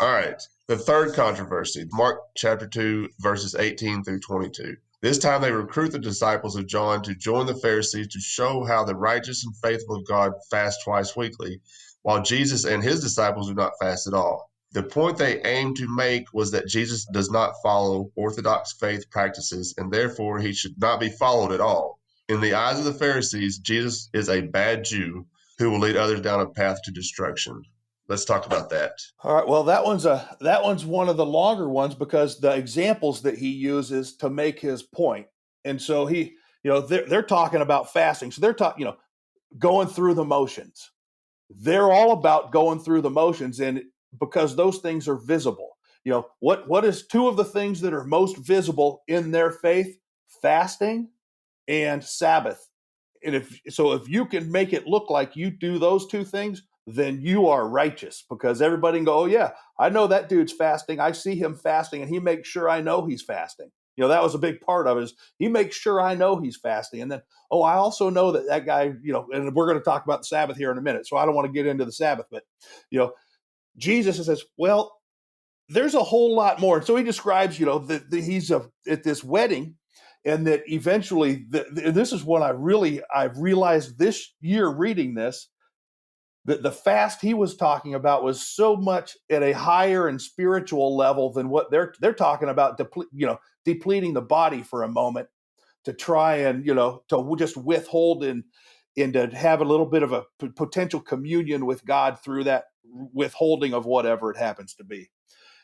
[SPEAKER 2] All right, the third controversy, Mark chapter 2, verses 18 through 22. This time they recruit the disciples of John to join the Pharisees to show how the righteous and faithful of God fast twice weekly, while Jesus and his disciples do not fast at all. The point they aimed to make was that Jesus does not follow Orthodox faith practices, and therefore he should not be followed at all. In the eyes of the Pharisees, Jesus is a bad Jew who will lead others down a path to destruction. Let's talk about that.
[SPEAKER 4] All right. Well, that one's one of the longer ones because the examples that he uses to make his point. And so they're talking about fasting. So they're talking, going through the motions. They're all about going through the motions, and because those things are visible. What is 2 of the things that are most visible in their faith? Fasting and Sabbath. And if you can make it look like you do those 2 things, then you are righteous, because everybody can go, oh yeah, I know that dude's fasting. I see him fasting, and he makes sure I know he's fasting. That was a big part of it, is he makes sure I know he's fasting. And then, I also know that guy, and we're going to talk about the Sabbath here in a minute, so I don't want to get into the Sabbath, but, Jesus says, well, there's a whole lot more. And so he describes, that he's at this wedding, and that eventually, this is what I've realized this year reading this, that the fast he was talking about was so much at a higher and spiritual level than what they're talking about, depleting the body for a moment to try and, to just withhold and to have a little bit of a potential communion with God through that withholding of whatever it happens to be.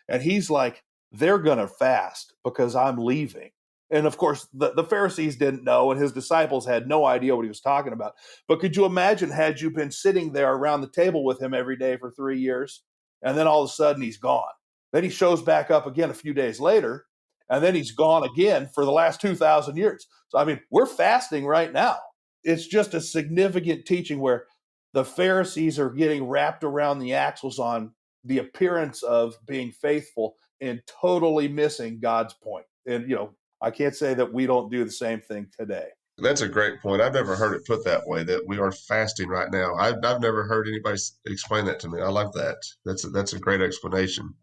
[SPEAKER 4] And he's like, they're going to fast because I'm leaving. And of course, the Pharisees didn't know, and his disciples had no idea what he was talking about. But could you imagine, had you been sitting there around the table with him every day for 3 years, and then all of a sudden he's gone? Then he shows back up again a few days later, and then he's gone again for the last 2,000 years. So, I mean, we're fasting right now. It's just a significant teaching where the Pharisees are getting wrapped around the axles on the appearance of being faithful and totally missing God's point. And, I can't say that we don't do the same thing today.
[SPEAKER 2] That's a great point. I've never heard it put that way, that we are fasting right now. I've never heard anybody explain that to me. I like that. That's a great explanation.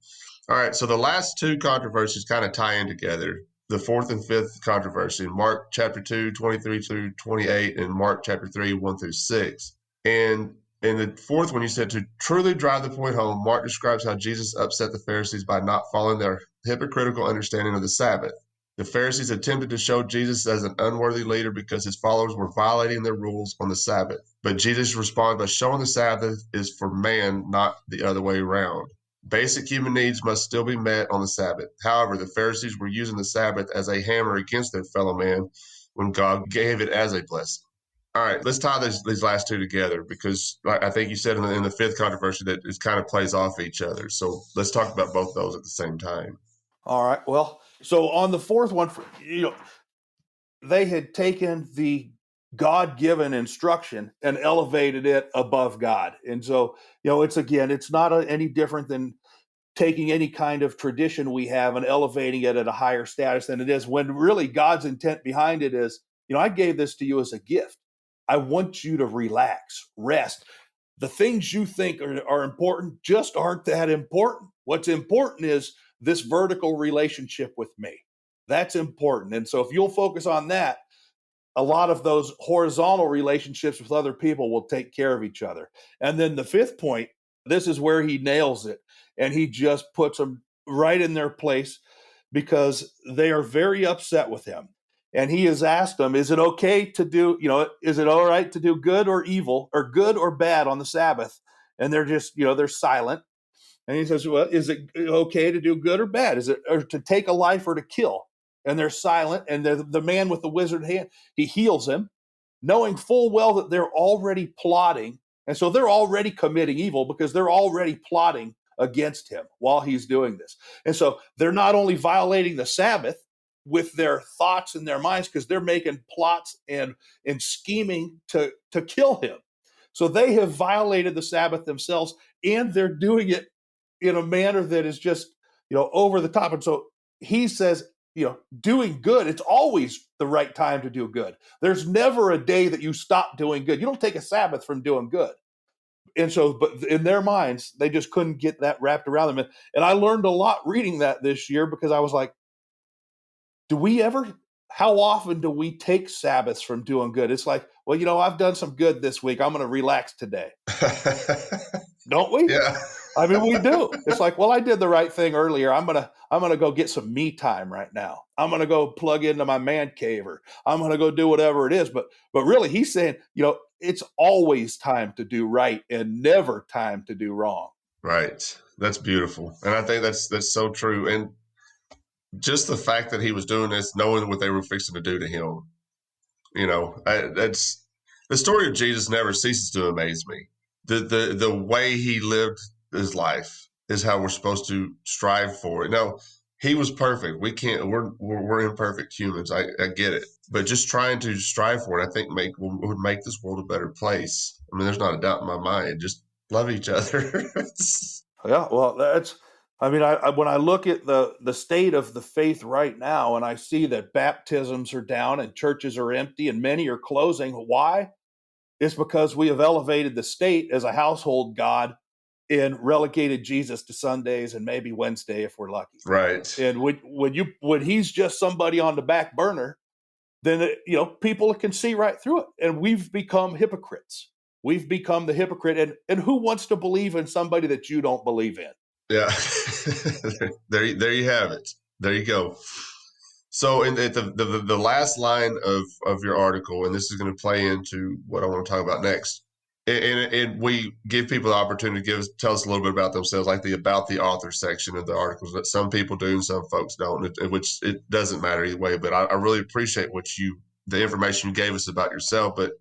[SPEAKER 2] All right, so the last two controversies kind of tie in together. The fourth and fifth controversy, Mark chapter 2, 23 through 28, and Mark chapter 3, 1 through 6. And in the fourth one, you said, to truly drive the point home, Mark describes how Jesus upset the Pharisees by not following their hypocritical understanding of the Sabbath. The Pharisees attempted to show Jesus as an unworthy leader because his followers were violating their rules on the Sabbath. But Jesus responded by showing the Sabbath is for man, not the other way around. Basic human needs must still be met on the Sabbath. However, the Pharisees were using the Sabbath as a hammer against their fellow man when God gave it as a blessing. All right, let's tie these last two together, because I think you said in the fifth controversy that it kind of plays off each other. So let's talk about both those at the same time.
[SPEAKER 4] All right. Well, so on the fourth one, they had taken the God-given instruction and elevated it above God. And so, it's not any different than taking any kind of tradition we have and elevating it at a higher status than it is, when really God's intent behind it is, I gave this to you as a gift. I want you to relax, rest. The things you think are important just aren't that important. What's important is this vertical relationship with me. That's important. And so if you'll focus on that, a lot of those horizontal relationships with other people will take care of each other. And then the fifth point, this is where he nails it. And he just puts them right in their place, because they are very upset with him. And he has asked them, is it okay to do, is it all right to do good or evil, or good or bad on the Sabbath? And they're just, they're silent. And he says, well, is it okay to do good or bad? Is it or to take a life or to kill? And they're silent. And the man with the wizard hand, he heals him, knowing full well that they're already plotting. And so they're already committing evil, because they're already plotting against him while he's doing this. And so they're not only violating the Sabbath with their thoughts and their minds, because they're making plots and scheming to kill him. So they have violated the Sabbath themselves, and they're doing it in a manner that is just, over the top. And so he says, doing good, it's always the right time to do good. There's never a day that you stop doing good. You don't take a Sabbath from doing good. And so, but in their minds, they just couldn't get that wrapped around them. And I learned a lot reading that this year, because I was like, how often do we take Sabbaths from doing good? It's like, well, I've done some good this week. I'm going to relax today. Don't we?
[SPEAKER 2] Yeah.
[SPEAKER 4] I mean, we do. It's like, well, I did the right thing earlier. I'm gonna go get some me time right now. I'm gonna go plug into my man cave, or I'm gonna go do whatever it is. But really, he's saying, it's always time to do right and never time to do wrong.
[SPEAKER 2] Right. That's beautiful, and I think that's so true. And just the fact that he was doing this, knowing what they were fixing to do to him, that's the story of Jesus never ceases to amaze me. The way he lived his life is how we're supposed to strive for it. Now, he was perfect. We're imperfect humans. I get it, but just trying to strive for it, I think would make this world a better place. I mean, there's not a doubt in my mind. Just love each other.
[SPEAKER 4] Yeah, well, when I look at the state of the faith right now, and I see that baptisms are down and churches are empty and many are closing, why? It's because we have elevated the state as a household god and relegated Jesus to Sundays and maybe Wednesday if we're lucky.
[SPEAKER 2] Right.
[SPEAKER 4] And when he's just somebody on the back burner, then people can see right through it. And we've become hypocrites. We've become the hypocrite. And who wants to believe in somebody that you don't believe in?
[SPEAKER 2] Yeah. there you have it. There you go. So in the last line of your article, and this is going to play into what I want to talk about next, and we give people the opportunity to tell us a little bit about themselves, like the about the author section of the articles that some people do and some folks don't, which it doesn't matter either way. But I really appreciate the information you gave us about yourself. But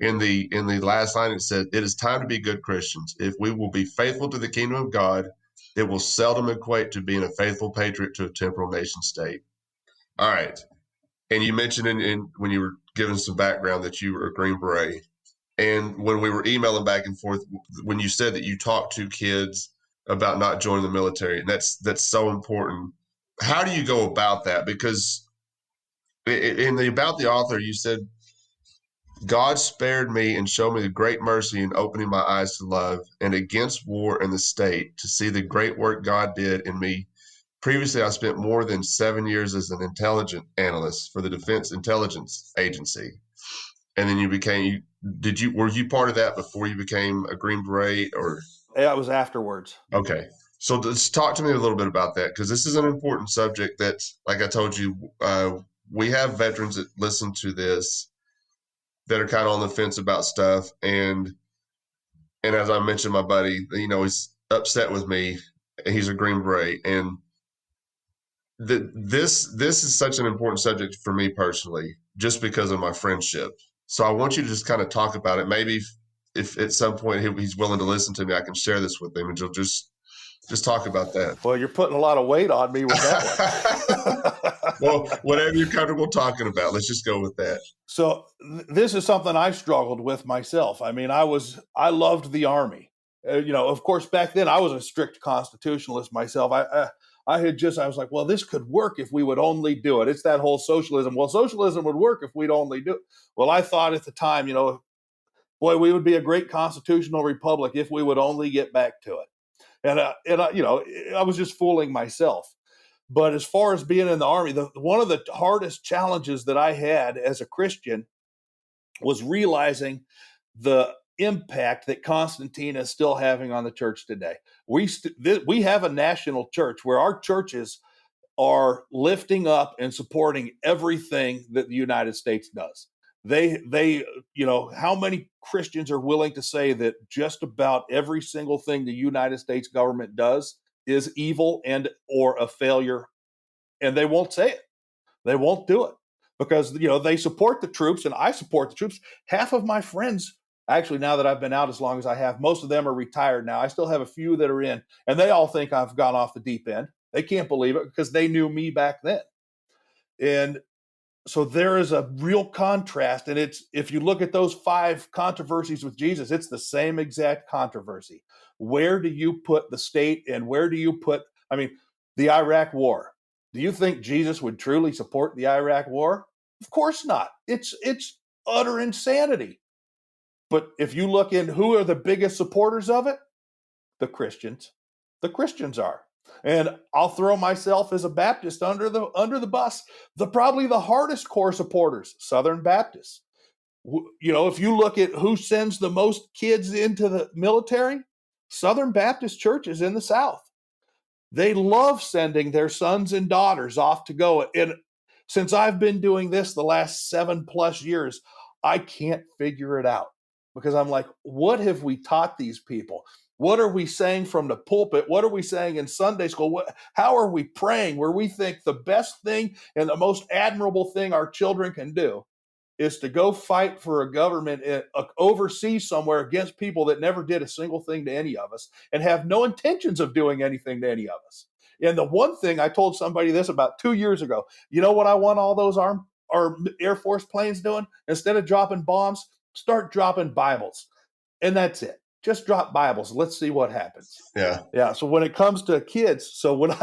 [SPEAKER 2] in the last line, it said, "It is time to be good Christians. If we will be faithful to the kingdom of God, it will seldom equate to being a faithful patriot to a temporal nation state." All right. And you mentioned when you were giving some background that you were a Green Beret. And when we were emailing back and forth, when you said that you talked to kids about not joining the military, and that's so important. How do you go about that? Because in the about the author, you said God spared me and showed me the great mercy in opening my eyes to love and against war and the state, to see the great work God did in me. Previously, I spent more than 7 years as an intelligence analyst for the Defense Intelligence Agency. And then were you part of that before you became a Green Beret, or?
[SPEAKER 4] Yeah, it was afterwards.
[SPEAKER 2] Okay. So just talk to me a little bit about that, because this is an important subject that, like I told you, we have veterans that listen to this that are kind of on the fence about stuff. And as I mentioned, my buddy, he's upset with me. He's a Green Beret. And this is such an important subject for me personally, just because of my friendship. So I want you to just kind of talk about it. Maybe if at some point he's willing to listen to me, I can share this with him, and you'll just talk about that.
[SPEAKER 4] Well, you're putting a lot of weight on me with that one.
[SPEAKER 2] Well, whatever you're comfortable talking about, let's just go with that.
[SPEAKER 4] So this is something I struggled with myself. I mean, I loved the Army. Of course, back then I was a strict constitutionalist myself. I was like, well, this could work if we would only do it. It's that whole socialism. Well, socialism would work if we'd only do it. Well, I thought at the time, boy, we would be a great constitutional republic if we would only get back to it. And I was just fooling myself. But as far as being in the Army, one of the hardest challenges that I had as a Christian was realizing the impact that Constantine is still having on the church today. We have a national church where our churches are lifting up and supporting everything that the United States does. They how many Christians are willing to say that just about every single thing the United States government does is evil and or a failure, and they won't say it. They won't do it because they support the troops, and I support the troops. Half of my friends, actually, now that I've been out as long as I have, most of them are retired now. I still have a few that are in, and they all think I've gone off the deep end. They can't believe it because they knew me back then. And so there is a real contrast, and if you look at those 5 controversies with Jesus, it's the same exact controversy. Where do you put the state, and where do you put, the Iraq War? Do you think Jesus would truly support the Iraq War? Of course not. It's utter insanity. But if you look in who are the biggest supporters of it, the Christians. The Christians are. And I'll throw myself as a Baptist under the bus. Probably the hardest core supporters, Southern Baptists. If you look at who sends the most kids into the military, Southern Baptist churches in the South. They love sending their sons and daughters off to go. And since I've been doing this the last 7+ years, I can't figure it out because I'm like, what have we taught these people? What are we saying from the pulpit? What are we saying in Sunday school? How are we praying where we think the best thing and the most admirable thing our children can do is to go fight for a government overseas somewhere against people that never did a single thing to any of us and have no intentions of doing anything to any of us. And the one thing I told somebody this about 2 years ago, you know what I want all those Air Force planes doing? Instead of dropping bombs, start dropping Bibles. And that's it. Just drop Bibles. Let's see what happens. Yeah. So when it comes to kids, so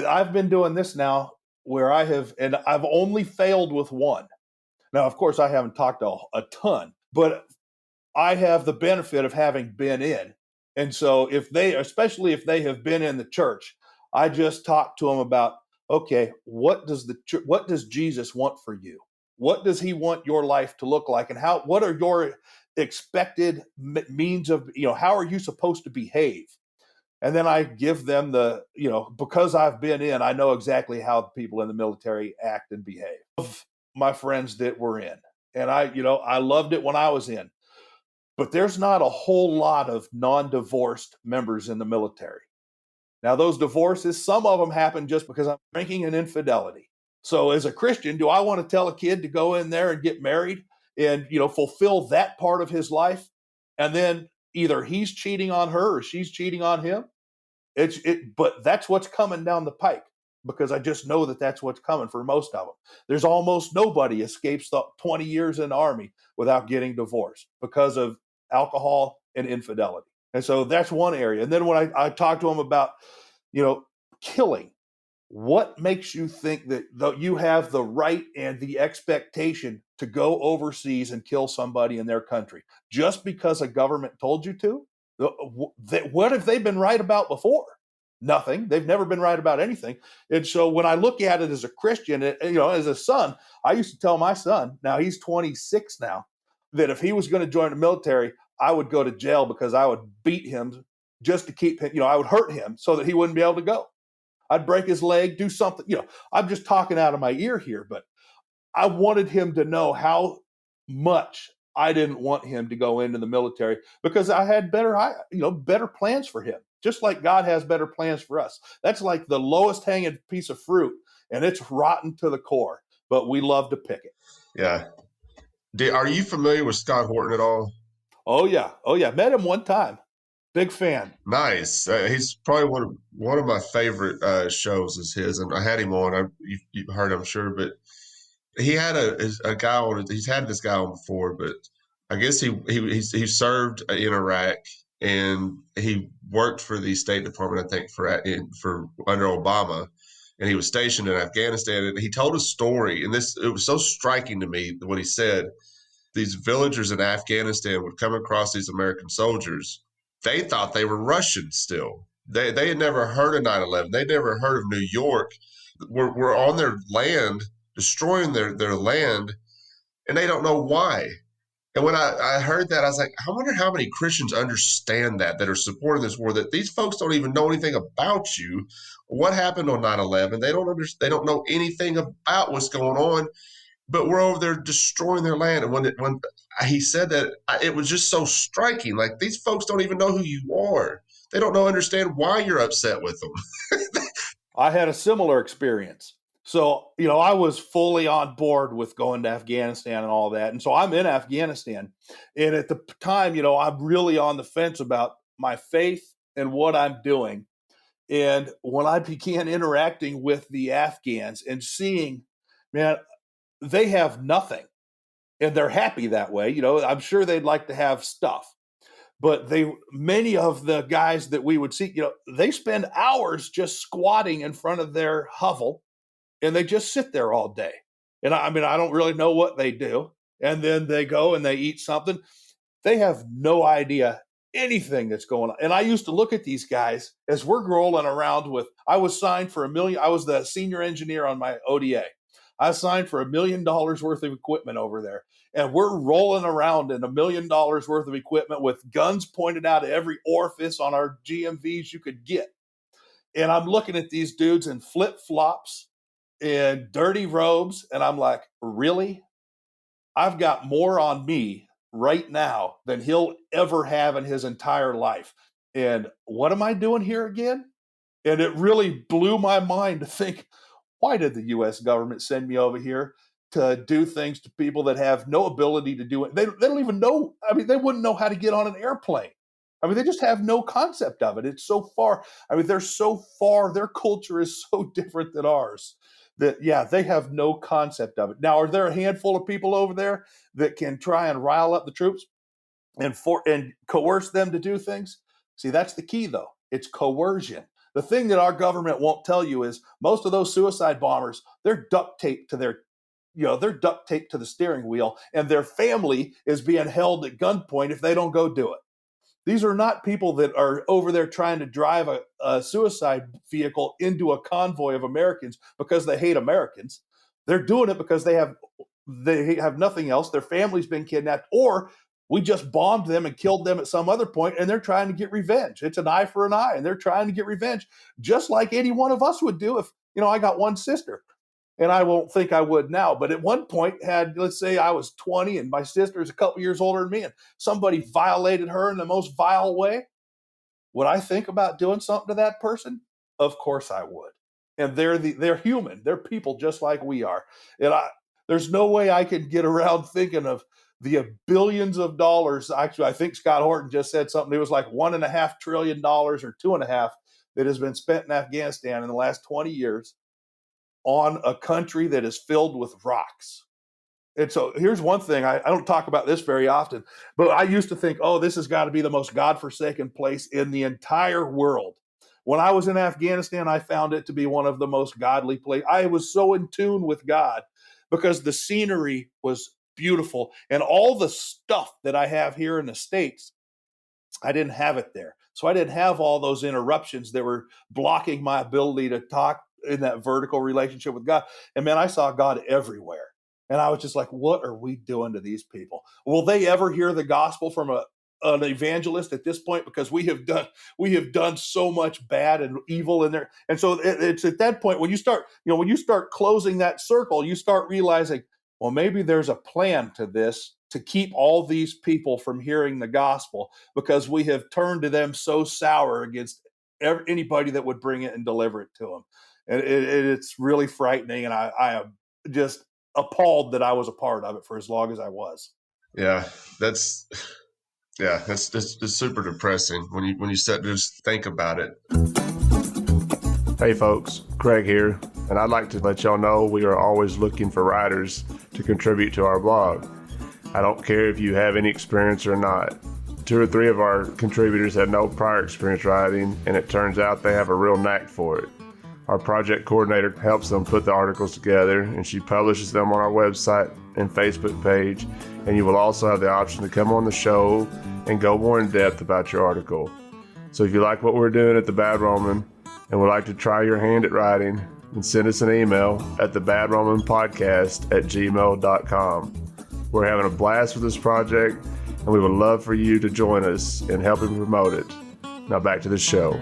[SPEAKER 4] I've been doing this now where I've only failed with one. Now, of course, I haven't talked a ton, but I have the benefit of having been in. And so especially if they have been in the church, I just talk to them about, okay, what does Jesus want for you? What does he want your life to look like? And what are your expected means of, how are you supposed to behave? And then I give them because I've been in, I know exactly how people in the military act and behave. Of my friends that were in, and I loved it when I was in, but there's not a whole lot of non-divorced members in the military. Now, those divorces, some of them happen just because I'm drinking and infidelity. So as a Christian, do I want to tell a kid to go in there and get married and, fulfill that part of his life? And then either he's cheating on her or she's cheating on him. But that's what's coming down the pike because I just know that that's what's coming for most of them. There's almost nobody escapes the 20 years in the Army without getting divorced because of alcohol and infidelity. And so that's one area. And then when I talk to them about, killing, what makes you think that you have the right and the expectation to go overseas and kill somebody in their country just because a government told you to? What have they been right about before? Nothing. They've never been right about anything. And so when I look at it as a Christian, as a son, I used to tell my son, now he's 26 now, that if he was going to join the military, I would go to jail because I would beat him just to keep him, I would hurt him so that he wouldn't be able to go. I'd break his leg, do something, I'm just talking out of my ear here, but I wanted him to know how much I didn't want him to go into the military because I had better plans for him, just like God has better plans for us. That's like the lowest hanging piece of fruit, and it's rotten to the core, but we love to pick it.
[SPEAKER 2] Yeah. Are you familiar with Scott Horton at all?
[SPEAKER 4] Oh yeah. Met him one time. Big fan.
[SPEAKER 2] Nice. He's probably one of my favorite shows is his, and I had him on. You've heard, I'm sure, but he had a guy on. He's had this guy on before, but I guess he served in Iraq and he worked for the State Department, I think, for under Obama, and he was stationed in Afghanistan. And he told a story, and it was so striking to me what he said. These villagers in Afghanistan would come across these American soldiers. They thought they were Russians still. They had never heard of 9/11. They never heard of New York. We're on their land, destroying their land, and they don't know why. And when I heard that, I was like, I wonder how many Christians understand that are supporting this war, that these folks don't even know anything about you. What happened on 9/11? They don't know anything about what's going on, but we're over there destroying their land. And when he said that, it was just so striking. Like, these folks don't even know who you are. They don't understand why you're upset with them.
[SPEAKER 4] I had a similar experience. So, I was fully on board with going to Afghanistan and all that. And so I'm in Afghanistan. And at the time, I'm really on the fence about my faith and what I'm doing. And when I began interacting with the Afghans and seeing, man, they have nothing and they're happy that way. I'm sure they'd like to have stuff. But many of the guys that we would see, they spend hours just squatting in front of their hovel and they just sit there all day. And I don't really know what they do. And then they go and they eat something. They have no idea anything that's going on. And I used to look at these guys as we're rolling around I was signed for $1 million. I was the senior engineer on my ODA. I signed for $1 million worth of equipment over there. And we're rolling around in $1 million worth of equipment with guns pointed out at every orifice on our GMVs you could get. And I'm looking at these dudes in flip-flops and dirty robes. And I'm like, really? I've got more on me right now than he'll ever have in his entire life. And what am I doing here again? And it really blew my mind to think, why did the U.S. government send me over here to do things to people that have no ability to do it? They don't even know. They wouldn't know how to get on an airplane. They just have no concept of it. It's so far. They're so far. Their culture is so different than ours that, yeah, they have no concept of it. Now, are there a handful of people over there that can try and rile up the troops and coerce them to do things? See, that's the key, though. It's coercion. The thing that our government won't tell you is most of those suicide bombers, they're duct taped to the steering wheel, and their family is being held at gunpoint if they don't go do it. These are not people that are over there trying to drive a suicide vehicle into a convoy of Americans because they hate Americans. They're doing it because they have nothing else. Their family's been kidnapped, or we just bombed them and killed them at some other point, and they're trying to get revenge. It's an eye for an eye, and they're trying to get revenge, just like any one of us would do if, I got one sister. And I won't think I would now, but at one point let's say I was 20 and my sister is a couple years older than me and somebody violated her in the most vile way. Would I think about doing something to that person? Of course I would. And they're human. They're people just like we are. And there's no way I can get around thinking of the billions of dollars. Actually, I think Scott Horton just said something. It was like $1.5 trillion or 2.5 that has been spent in Afghanistan in the last 20 years. On a country that is filled with rocks. And so here's one thing, I don't talk about this very often, but I used to think, this has got to be the most godforsaken place in the entire world. When I was in Afghanistan, I found it to be one of the most godly places. I was so in tune with God because the scenery was beautiful. And all the stuff that I have here in the States, I didn't have it there. So I didn't have all those interruptions that were blocking my ability to talk in that vertical relationship with God. And man, I saw God everywhere. And I was just like, what are we doing to these people? Will they ever hear the gospel from an evangelist at this point? Because we have done so much bad and evil in there. And so it's at that point when you start closing that circle, you start realizing, well, maybe there's a plan to this, to keep all these people from hearing the gospel, because we have turned to them so sour against anybody that would bring it and deliver it to them. And it's really frightening. And I am just appalled that I was a part of it for as long as I was.
[SPEAKER 2] Yeah, that's super depressing when you just think about it.
[SPEAKER 6] Hey folks, Craig here, and I'd like to let y'all know we are always looking for writers to contribute to our blog. I don't care if you have any experience or not. 2 or 3 of our contributors had no prior experience writing, and it turns out they have a real knack for it. Our project coordinator helps them put the articles together, and she publishes them on our website and Facebook page, and you will also have the option to come on the show and go more in depth about your article. So if you like what we're doing at The Bad Roman and would like to try your hand at writing, then send us an email at thebadromanpodcast@gmail.com. We're having a blast with this project, and we would love for you to join us in helping promote it. Now back to the show.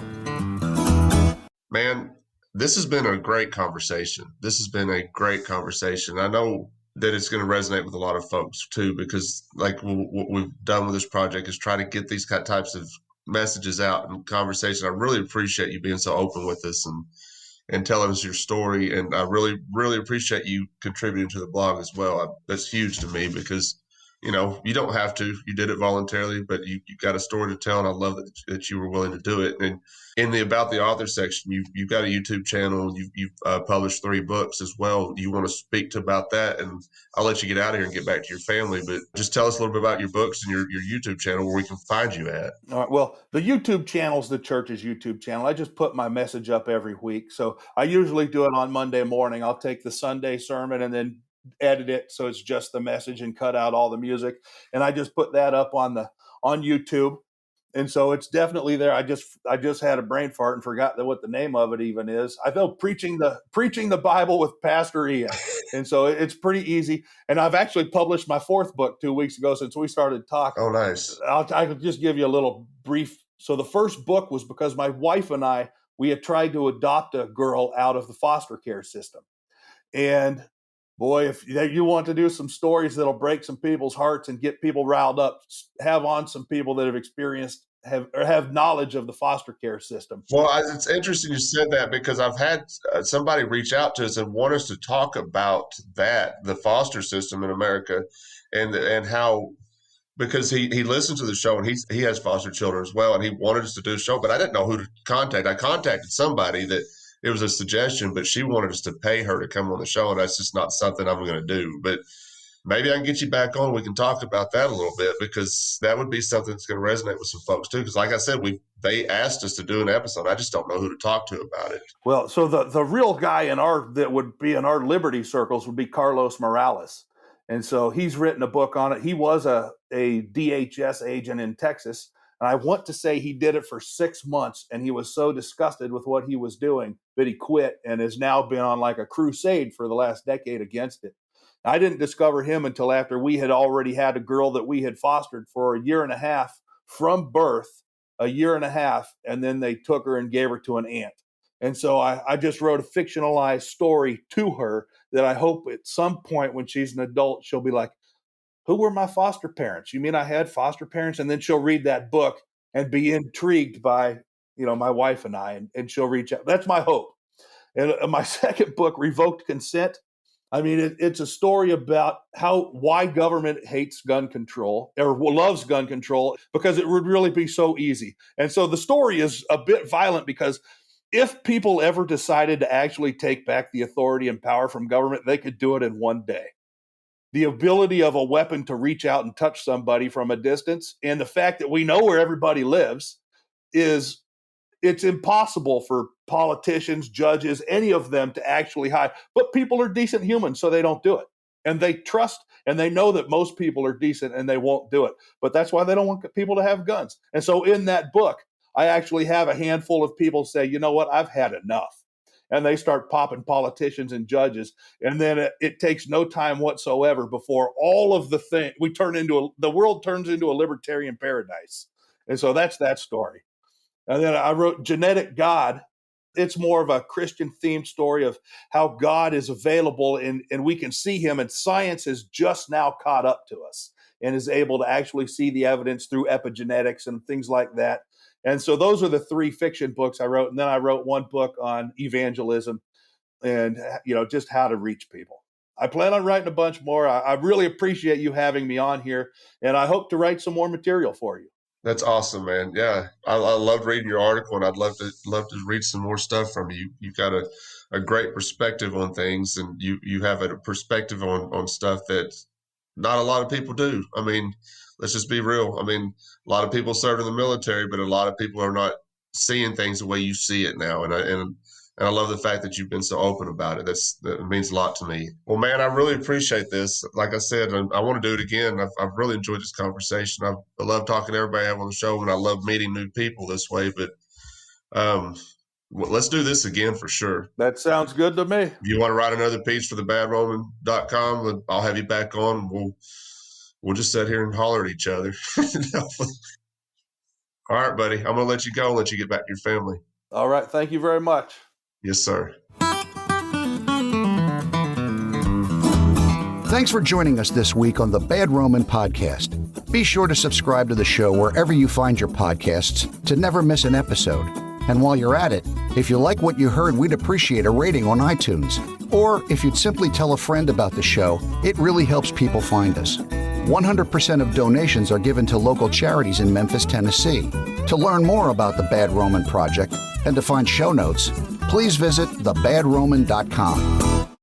[SPEAKER 2] Man, this has been a great conversation. I know that it's going to resonate with a lot of folks too, because like what we've done with this project is try to get these types of messages out and conversation. I really appreciate you being so open with us and telling us your story. And I really, really appreciate you contributing to the blog as well. That's huge to me because, you don't have to. You did it voluntarily, but you got a story to tell, and I love that you were willing to do it. And in the About the Author section, you've got a YouTube channel. You've published 3 books as well. Do you want to speak about that? And I'll let you get out of here and get back to your family, but just tell us a little bit about your books and your YouTube channel, where we can find you at.
[SPEAKER 4] All right, well, the YouTube channel is the church's YouTube channel. I just put my message up every week. So I usually do it on Monday morning. I'll take the Sunday sermon and then edit it so it's just the message and cut out all the music. And I just put that up on YouTube. And so it's definitely there. I just had a brain fart and forgot what the name of it even is. I feel preaching the Bible with Pastor Ian. And so it's pretty easy. And I've actually published my 4th book 2 weeks ago since we started talking.
[SPEAKER 2] Oh, nice.
[SPEAKER 4] I could just give you a little brief. So the first book was because my wife and we had tried to adopt a girl out of the foster care system. And boy, if you want to do some stories that'll break some people's hearts and get people riled up, have on some people that have knowledge of the foster care system.
[SPEAKER 2] Well, it's interesting you said that, because I've had somebody reach out to us and want us to talk about the foster system in America, and how, because he listened to the show and he has foster children as well, and he wanted us to do a show, but I didn't know who to contact. I contacted somebody that it was a suggestion, but she wanted us to pay her to come on the show, and that's just not something I'm going to do. But maybe I can get you back on. We can talk about that a little bit, because that would be something that's going to resonate with some folks too. Because like I said, they asked us to do an episode. I just don't know who to talk to about it.
[SPEAKER 4] Well, so the real guy that would be in our liberty circles would be Carlos Morales. And so he's written a book on it. He was a DHS agent in Texas. And I want to say he did it for 6 months, and he was so disgusted with what he was doing that he quit and has now been on like a crusade for the last decade against it. I didn't discover him until after we had already had a girl that we had fostered for a year and a half from birth, and then they took her and gave her to an aunt. And so I just wrote a fictionalized story to her that I hope at some point when she's an adult, she'll be like, who were my foster parents? You mean I had foster parents? And then she'll read that book and be intrigued by, my wife and I, and she'll reach out. That's my hope. And my second book, Revoked Consent, I mean, it's a story about why government hates gun control or loves gun control, because it would really be so easy. And so the story is a bit violent, because if people ever decided to actually take back the authority and power from government, they could do it in one day. The ability of a weapon to reach out and touch somebody from a distance, and the fact that we know where everybody lives, it's impossible for politicians, judges, any of them to actually hide. But people are decent humans, so they don't do it. And they trust and they know that most people are decent and they won't do it. But that's why they don't want people to have guns. And so in that book, I actually have a handful of people say, you know what, I've had enough. And they start popping politicians and judges. And then it takes no time whatsoever before all of the thing the world turns into a libertarian paradise. And so that's that story. And then I wrote Genetic God. It's more of a Christian themed story of how God is available and we can see him, and science has just now caught up to us and is able to actually see the evidence through epigenetics and things like that. And so those are the 3 fiction books I wrote. And then I wrote one book on evangelism and, just how to reach people. I plan on writing a bunch more. I really appreciate you having me on here, and I hope to write some more material for you.
[SPEAKER 2] That's awesome, man. Yeah, I loved reading your article, and I'd love to read some more stuff from you. You've got a great perspective on things, and you have a perspective on stuff that not a lot of people do. I mean, let's just be real. I mean, a lot of people serve in the military, but a lot of people are not seeing things the way you see it now. And I love the fact that you've been so open about it. That means a lot to me. Well, man, I really appreciate this. Like I said, I want to do it again. I've really enjoyed this conversation. I love talking to everybody I have on the show, and I love meeting new people this way. But let's do this again for sure.
[SPEAKER 4] That sounds good to me.
[SPEAKER 2] If you want to write another piece for thebadroman.com, I'll have you back on. We'll just sit here and holler at each other. All right, buddy. I'm going to let you go and let you get back to your family.
[SPEAKER 4] All right. Thank you very much.
[SPEAKER 2] Yes, sir.
[SPEAKER 1] Thanks for joining us this week on the Bad Roman Podcast. Be sure to subscribe to the show wherever you find your podcasts to never miss an episode. And while you're at it, if you like what you heard, we'd appreciate a rating on iTunes. Or if you'd simply tell a friend about the show, it really helps people find us. 100% of donations are given to local charities in Memphis, Tennessee. To learn more about the Bad Roman Project and to find show notes, please visit thebadroman.com.